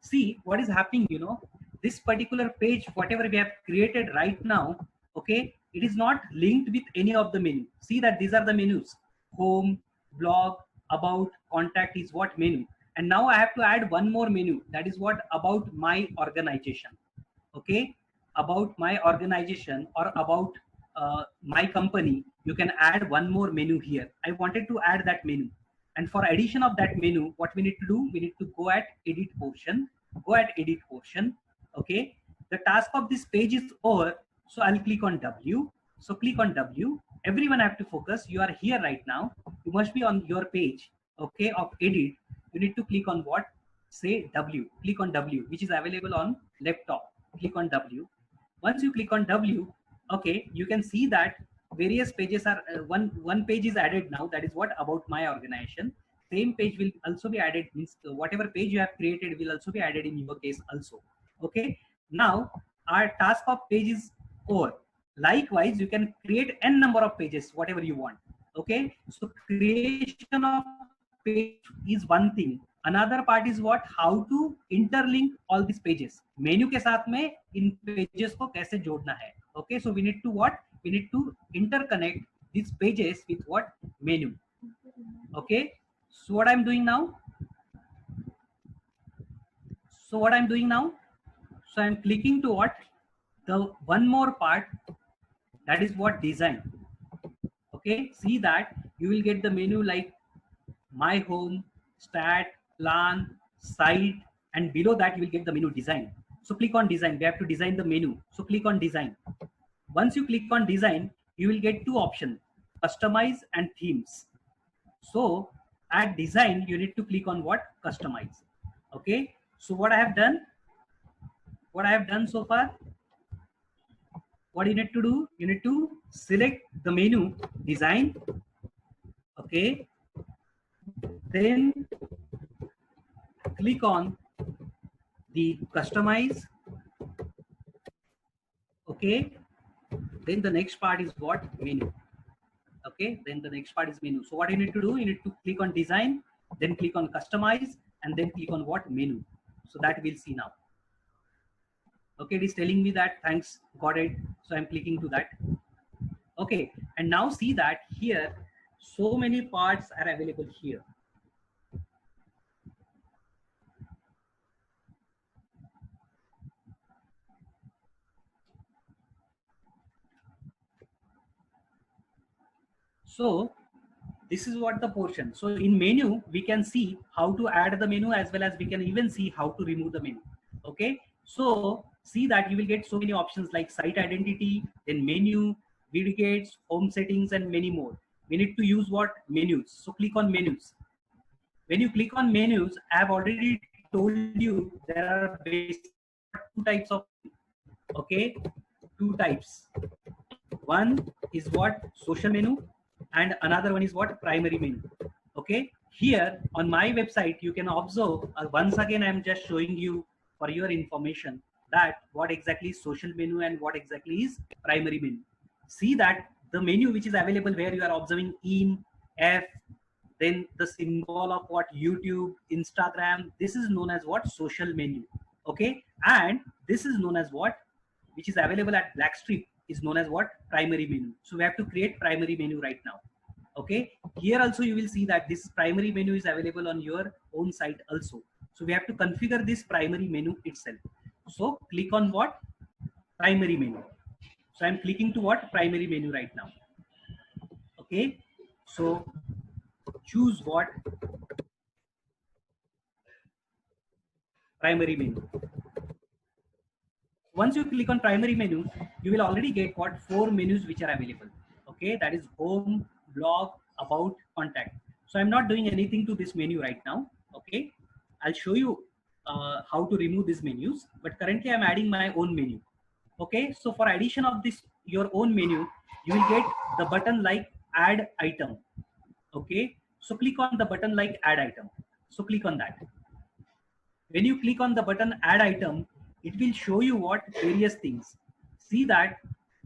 See what is happening, you know, this particular page, whatever we have created right now, okay, it is not linked with any of the menu. See that these are the menus: home, blog, about, contact is what? Menu. And now I have to add one more menu, that is what? About my organization. Okay, about my organization or about my company, you can add one more menu here. I wanted to add that menu, and for addition of that menu, what we need to do? We need to go at edit portion. Okay, the task of this page is over, so I'll click on W. So click on W. Everyone have to focus. You are here right now. You must be on your page, okay, of edit. You need to click on what? Say W. Click on W, which is available on laptop. Click on W. Once you click on W, okay, you can see that various pages are one page is added now. That is what? About my organization. Same page will also be added, means whatever page you have created will also be added in your case also. Okay, now our task of page is over. Likewise, you can create n number of pages, whatever you want. Okay, so creation of page is one thing. Another part is what? How to interlink all these pages. Menu के साथ में इन pages को कैसे जोड़ना है. Okay, so we need to what? We need to interconnect these pages with what? Menu. Okay, so what I'm doing now? So I'm clicking to what? The one more part, that is what? Design. Okay, see that you will get the menu like my home, stat, plan, site, and below that you will get the menu design. So click on design. We have to design the menu. So click on design. Once you click on design, you will get two options: customize and themes. So at design, you need to click on what? Customize. Okay, so what I have done so far, what you need to do? You need to select the menu design. Okay, then click on the customize. Okay, then the next part is what? Menu. Okay, then the next part is menu. So what you need to do? You need to click on design, then click on customize, and then click on what? Menu. So that we'll see now. Okay, it is telling me that thanks, got it. So I'm clicking to that. Okay, and now see that here so many parts are available here. So this is what the portion. So in menu, we can see how to add the menu, as well as we can even see how to remove the menu. Okay, so see that you will get so many options like site identity, then menu, widgets, home settings, and many more. We need to use what? Menus. So click on menus. When you click on menus, I have already told you there are basically two types of, okay, two types. One is what? Social menu, and another one is what? Primary menu. Okay, here on my website you can observe, once again I am just showing you for your information that what exactly is social menu and what exactly is primary menu. See that the menu which is available where you are observing in F, then the symbol of what? YouTube, Instagram, this is known as what? Social menu. Okay, and this is known as what? Which is available at Blackstrip is known as what? Primary menu. So we have to create primary menu right now. Okay, here also you will see that this primary menu is available on your own site also. So we have to configure this primary menu itself. So click on what? Primary menu. So I'm clicking to what? Primary menu right now. Okay. So choose what? Primary menu. Once you click on primary menu, you will already get what? 4 menus which are available. Okay, that is home, blog, about, contact. So I'm not doing anything to this menu right now. Okay, I'll show you how to remove these menus, but currently I'm adding my own menu. Okay, so for addition of this your own menu, you will get the button like add item. Okay, so click on the button like add item. So click on that. When you click on the button add item, it will show you what? Various things. See that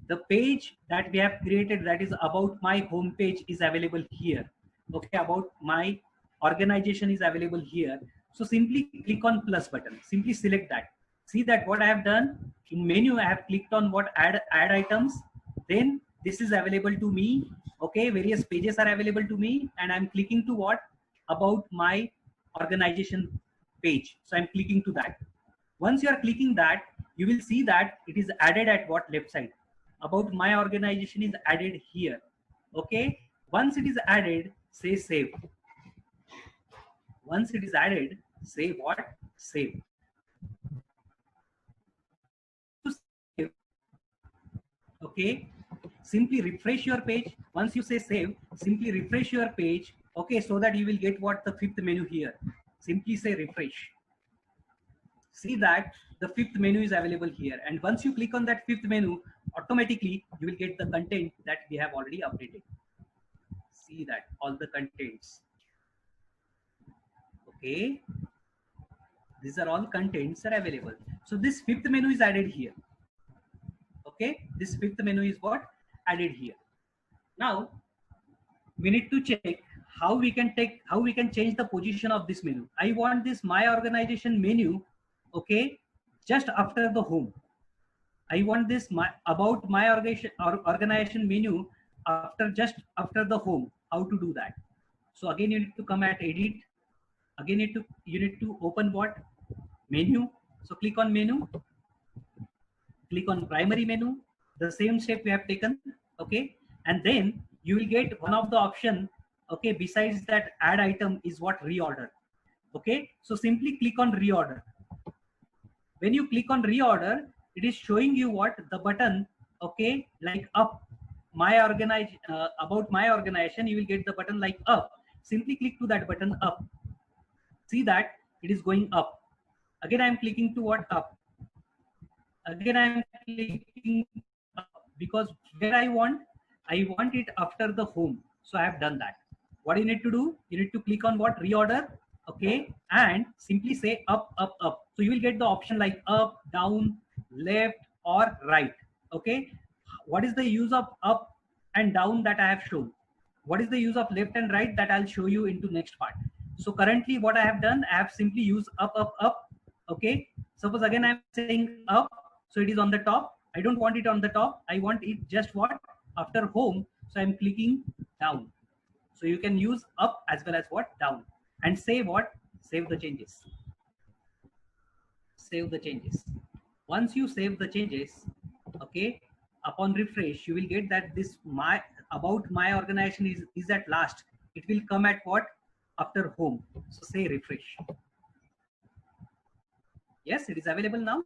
the page that we have created, that is about my home page, is available here. Okay, about my organization is available here. So simply click on plus button, simply select that. See that what I have done in menu, I have clicked on what? Add items. Then this is available to me. Okay, various pages are available to me, and I'm clicking to what? About my organization page. So I'm clicking to that. Once you are clicking that, you will see that it is added at what? Left side. About my organization is added here. Okay, once it is added, say save. Once it is added, say what? Save. Okay, simply refresh your page. Once you say save, simply refresh your page. Okay, so that you will get what? The 5th menu here. Simply say refresh. See that the 5th menu is available here, and once you click on that 5th menu, automatically you will get the content that we have already updated. See that all the contents. Okay, these are all contents are available. So this 5th menu is added here. Okay, this 5th menu is what? Added here. Now we need to check how we can change the position of this menu. I want this my organization menu, okay, just after the home. I want this about my organization menu just after the home. How to do that? So again, you need to come at edit. Again, you need to open what? Menu. So click on menu. Click on primary menu. The same step we have taken. Okay, and then you will get one of the option. Okay, besides that add item is what? Reorder. Okay, so simply click on reorder. When you click on reorder, it is showing you what? The button. Okay, like up. About my organization, you will get the button like up. Simply click to that button up. See that it is going up. Again, I am clicking to what? Up. Again, I am clicking up because where I want it after the home. So I have done that. What you need to do? You need to click on what? Reorder. Okay, and simply say up, up, up. So you will get the option like up, down, left, or right. Okay, what is the use of up and down that I have shown? What is the use of left and right that I'll show you into next part. So currently what I have done, I have simply used up, up, up. Okay, suppose again I'm saying up, so it is on the top. I don't want it on the top. I want it just what? After home. So I'm clicking down. So you can use up as well as what? Down. And say what? Save the changes. Save the changes. Once you save the changes, okay, upon refresh, you will get that this about my organization is at last. It will come at what? After home. So say refresh. Yes, it is available now.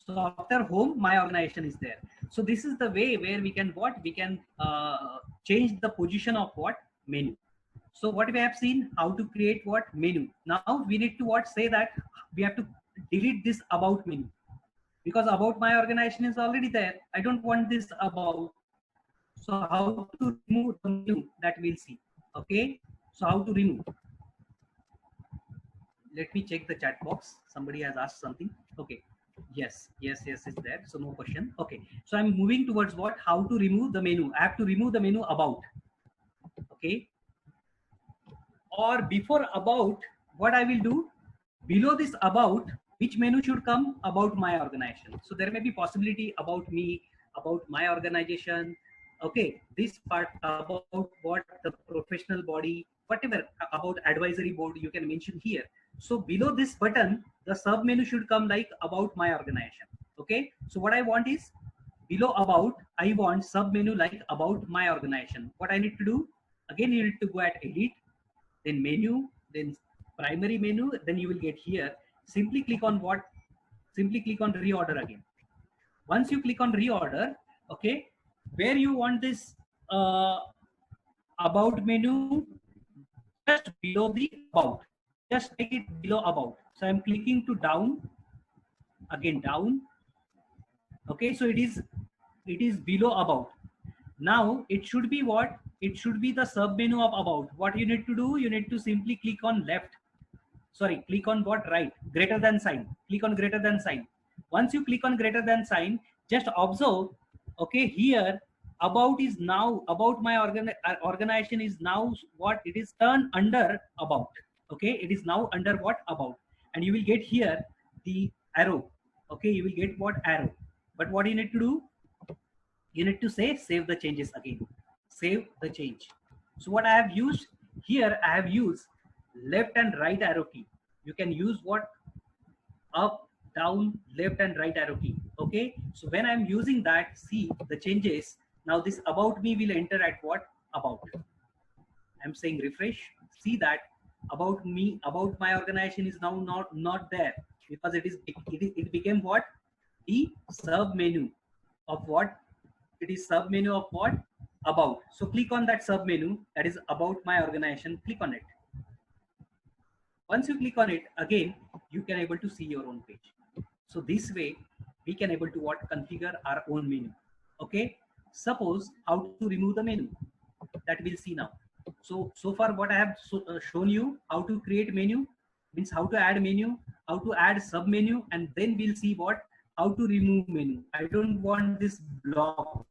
So after home, my organization is there. So this is the way where we can change the position of what? Menu. So what we have seen, how to create what? Menu. Now we need to say that we have to delete this about menu, because about my organization is already there. I don't want this about. So how to remove the menu, that we'll see. Okay, so how to remove? Let me check the chat box. Somebody has asked something. Okay, yes is there, so no question. Okay, so I'm moving towards what? How to remove the menu. I have to remove the menu about. Okay, or before about, what I will do, below this about, which menu should come? About my organization. So there may be possibility about me, about my organization. Okay, this part about what? The professional body, whatever, about advisory board, you can mention here. So below this button, the sub menu should come like about my organization. Okay. So what I want is below about, I want sub menu like about my organization. What I need to do, again, you need to go at edit, then menu, then primary menu, then you will get here. Simply click on what? Simply click on reorder again. Once you click on reorder, okay, where you want this about menu, just below the about, just take it below about. So I'm clicking to down, again down. Okay, so it is below about. Now it should be what? It should be the sub menu of about. What you need to do, you need to simply click on left. Sorry, click on what? Right, greater than sign. Click on greater than sign. Once you click on greater than sign, just observe, okay, here about is now, about my organization is now what? It is turned under about. Okay, it is now under what? About. And you will get here the arrow. Okay, you will get what? Arrow. But what you need to do, you need to say save the changes again. Save the change. So what I have used here, I have used left and right arrow key. You can use what? Up, down, left and right arrow key. Okay, so when I'm using that, see the changes. Now this about me will enter at what? About. I'm saying refresh. See that about me, about my organization is now not there, because it became what? The sub menu of what? It is sub menu of what? About. So click on that sub menu, that is about my organization. Click on it. Once you click on it, again, you can able to see your own page. So this way we can able to what? Configure our own menu. Okay. Suppose how to remove the menu, that we'll see now. So far what I have shown you, how to create menu, means how to add menu, how to add sub menu, and then we'll see what? How to remove menu. I don't want this block.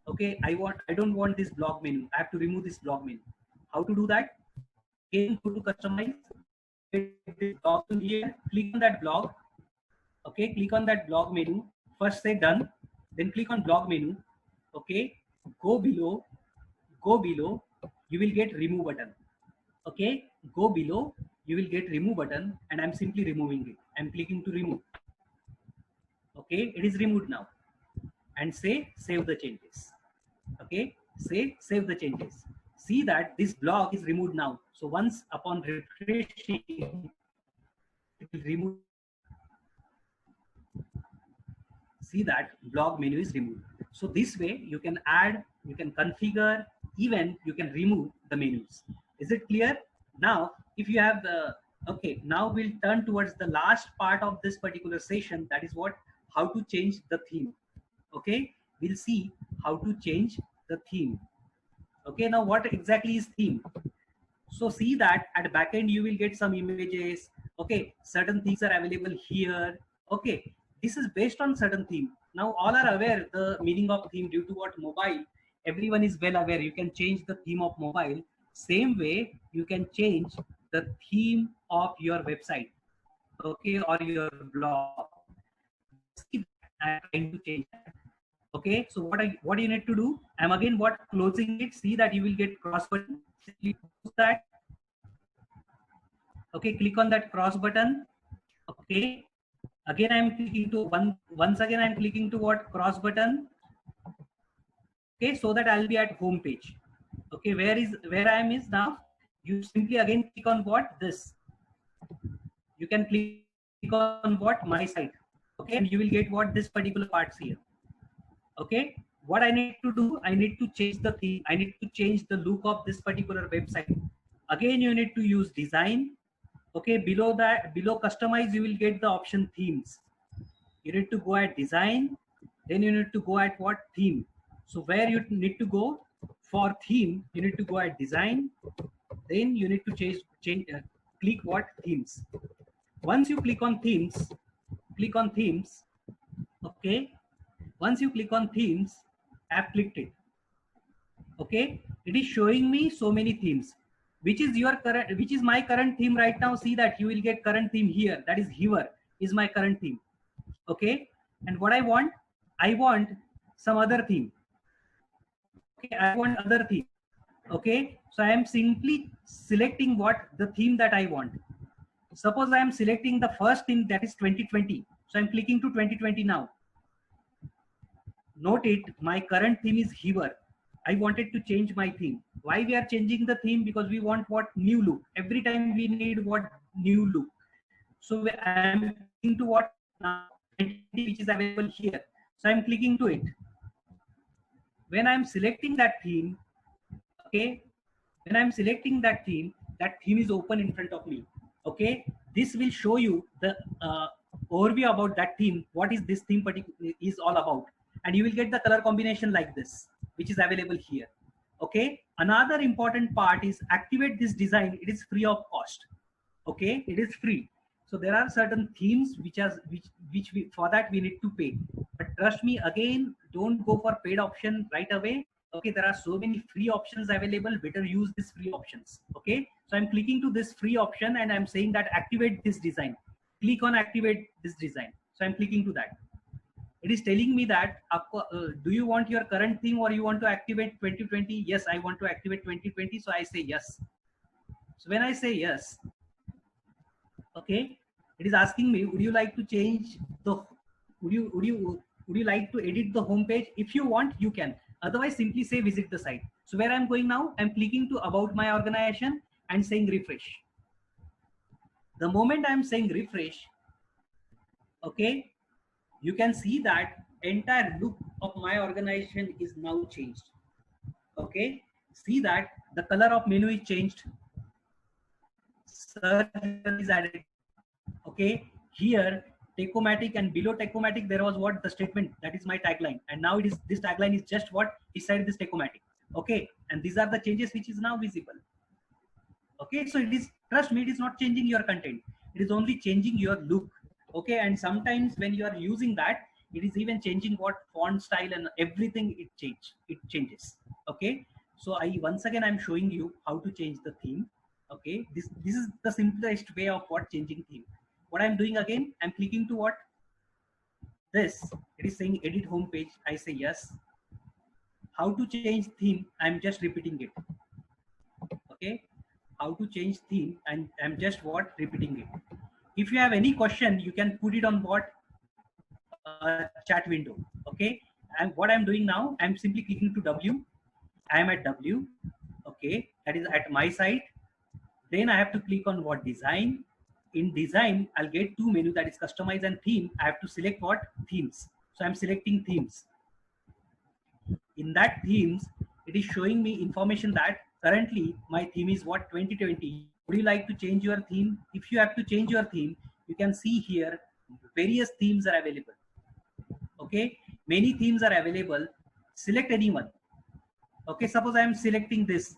Okay, I don't want this block menu. I have to remove this block menu. How to do that? Again, go to customize. This block here. Click on that block. Okay, click on that block menu. First say done. Then click on block menu. Okay, go below. Go below. You will get remove button. Okay, go below. You will get remove button, and I'm simply removing it. I'm clicking to remove. Okay, it is removed now. And say save the changes. Okay, say save the changes. See that this block is removed now. So once upon refreshing, it will remove. See that block menu is removed. So this way you can add, you can configure, even you can remove the menus. Is it clear? Now, if you have the, okay, now we'll turn towards the last part of this particular session. That is what? How to change the theme. Okay, we'll see how to change the theme. Okay, now what exactly is theme? So see that at backend you will get some images. Okay, certain things are available here. Okay, this is based on certain theme. Now all are aware the meaning of theme due to what? Mobile. Everyone is well aware. You can change the theme of mobile. Same way you can change the theme of your website. Okay, or your blog. See, I'm trying to change that. Okay, so what do you need to do? I'm again what? Closing it. See that you will get cross button. Simply close that. Okay, click on that cross button. Okay, again I'm clicking to once again I'm clicking to what? Cross button. Okay, so that I'll be at home page. Okay, where I am is now. You simply again click on what? This. You can click on what? My site. Okay, and you will get what? This particular parts here. Okay, what I need to do, I need to change the theme. I need to change the look of this particular website. Again, you need to use design. Okay, below that, below customize, you will get the option themes. You need to go at design, then you need to go at what? Theme. So where you need to go for theme, you need to go at design, then you need to click what? Themes. Once you click on themes, okay. Once you click on themes, I've clicked it. Okay, it is showing me so many themes. Which is your current? Which is my current theme right now? See that you will get current theme here. That is Hiver is my current theme. Okay, and what I want some other theme. Okay, I want other theme. Okay, so I am simply selecting what? The theme that I want. Suppose I am selecting the first theme, that is 2020. So I'm clicking to 2020 now. Note it, my current theme is Heber. I wanted to change my theme. Why we are changing the theme? Because we want what? New look. Every time we need what? New look. So I am clicking to what now? Which is available here. So I'm clicking to it. When I'm selecting that theme, okay, when I'm selecting that theme is open in front of me. Okay, this will show you the overview about that theme. What is this theme is all about, and you will get the color combination like this, which is available here. Okay, another important part is activate this design. It is free of cost. Okay, it is free. So there are certain themes which we, for that we need to pay. But trust me, again, don't go for paid option right away. Okay, there are so many free options available. Better use these free options. Okay, so I'm clicking to this free option and I'm saying that activate this design. Click on activate this design. So I'm clicking to that. It is telling me that do you want your current theme or you want to activate 2020? Yes, I want to activate 2020. So I say yes. So when I say yes, okay, it is asking me, would you like to change the, would you like to edit the home page? If you want, you can. Otherwise, simply say visit the site. So where I'm going now, I'm clicking to about my organization and saying refresh. The moment I'm saying refresh, okay, you can see that entire look of my organization is now changed. Okay, see that the color of menu is changed. Search is added. Okay, here Techomatic and below Techomatic there was what the statement, that is my tagline, and now it is, this tagline is just what beside this Techomatic. Okay, and these are the changes which is now visible. Okay, so it is, trust me, it is not changing your content, it is only changing your look. Okay, and sometimes when you are using that, it is even changing what font style and everything, it changes. Okay, so I once again I'm showing you how to change the theme. Okay, this is the simplest way of what changing theme. What I'm doing again, I'm clicking to what this, it is saying edit home page. I say yes. How to change theme, I'm just repeating it. Okay, how to change theme, and I'm just what repeating it. If you have any question, you can put it on what chat window. Okay, and what I'm doing now, I'm simply clicking to W. I am at W. Okay, that is at my site. Then I have to click on what design. In design, I'll get two menu, that is customize and theme. I have to select what themes. So I'm selecting themes. In that themes, it is showing me information that currently my theme is what 2020. Would you like to change your theme? If you have to change your theme, you can see here various themes are available. Okay, many themes are available. Select anyone. Okay, suppose I am selecting this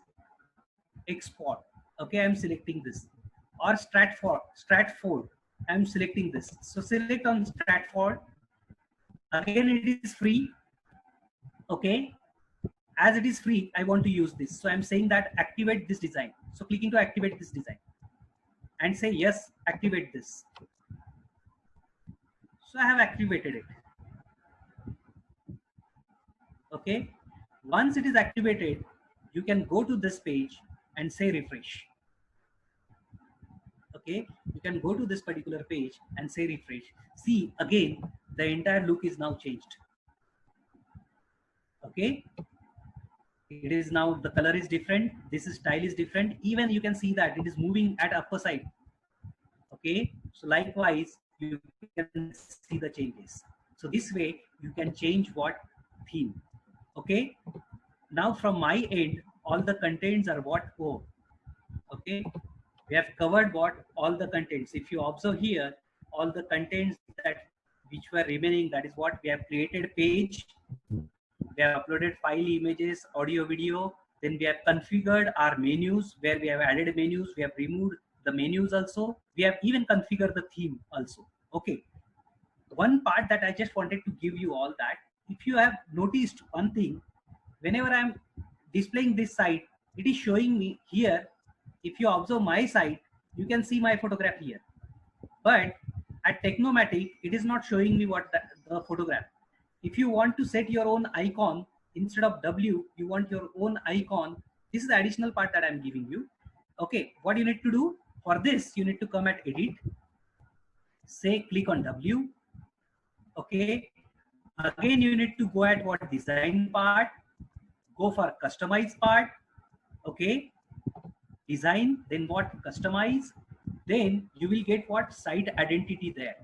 export. Okay, I'm selecting this, or Stratford. I'm selecting this. So select on Stratford. Again, it is free. Okay, as it is free, I want to use this. So I'm saying that activate this design. So clicking to activate this design and say yes, activate this. So I have activated it. Okay, once it is activated, you can go to this page and say refresh. Okay, you can go to this particular page and say refresh. See, again, the entire look is now changed. Okay, it is now, the color is different, this style is different, even you can see that it is moving at upper side. Okay, so likewise you can see the changes. So this way you can change what theme. Okay, now from my end, all the contents are what okay, we have covered what all the contents. If you observe here, all the contents that which were remaining, that is what we have created page, we have uploaded file, images, audio, video. Then we have configured our menus, where we have added menus, we have removed the menus also, we have even configured the theme also. Okay, one part that I just wanted to give you all that, if you have noticed one thing, whenever I'm displaying this site, it is showing me here. If you observe my site, you can see my photograph here, but at Technomatic, it is not showing me what the photograph. If you want to set your own icon, instead of W, you want your own icon. This is the additional part that I'm giving you. Okay, what you need to do, For this, you need to come at edit, say click on W. Okay. Again, you need to go at what design part, go for customize part. Okay. Design, then what customize, then you will get what site identity there.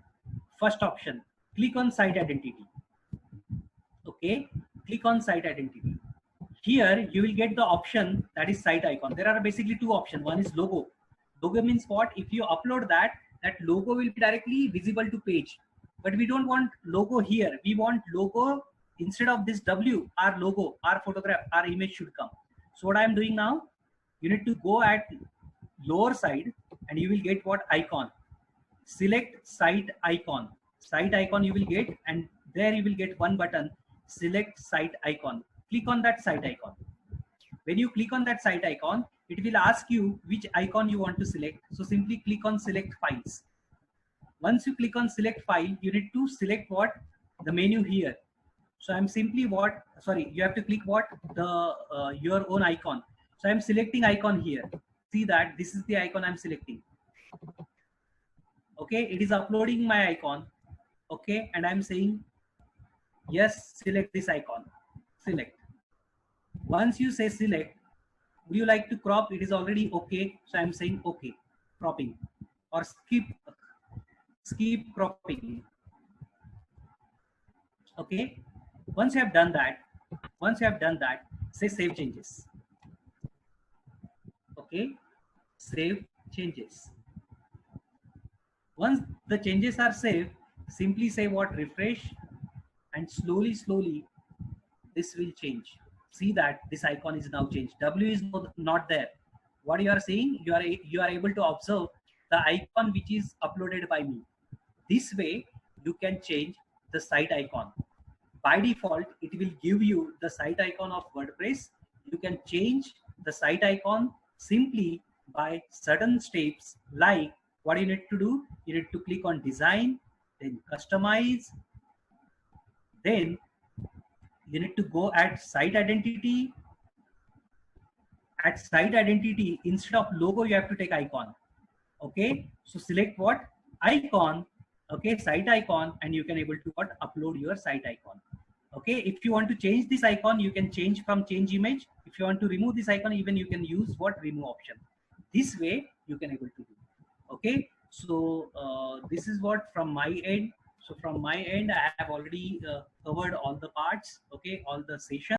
First option, click on site identity. Okay. Click on site identity. Here you will get the option that is site icon. There are basically two options. One is logo. Logo means what? If you upload that logo will be directly visible to page. But we don't want logo here. We want logo instead of this W, our logo, our photograph, our image should come. So what I am doing now, you need to go at lower side and you will get what icon. Select site icon. Site icon you will get, and there you will get one button, select site icon. Click on that site icon. When you click on that site icon, it will ask you which icon you want to select. So simply click on select files. Once you click on select file, you need to select what? The menu here. So I'm simply what? Sorry, you have to click what? The your own icon. So I'm selecting icon here. See that this is the icon I'm selecting. Okay, it is uploading my icon. Okay, and I'm saying yes, select this icon. Select. Once you say select, would you like to crop? It is already okay. So I'm saying okay, cropping, or skip cropping. Okay. Once you have done that, say save changes. Okay, save changes. Once the changes are saved, simply say what? Refresh, and slowly this will change. See that this icon is now changed. W is not there. What you are saying, you are able to observe the icon which is uploaded by me. This way you can change the site icon. By default, it will give you the site icon of WordPress. You can change the site icon simply by certain steps, like what you need to do. You need to click on design, then customize, then you need to go at site identity. At site identity, instead of logo, you have to take icon. Okay, so select what? Icon. Okay, site icon, and you can able to what? Upload your site icon. Okay, if you want to change this icon, you can change from change image. If you want to remove this icon, even you can use what? Remove option. This way you can able to do. Okay, so this is what from my end. So from my end, I have already covered all the parts. Okay, all the sessions.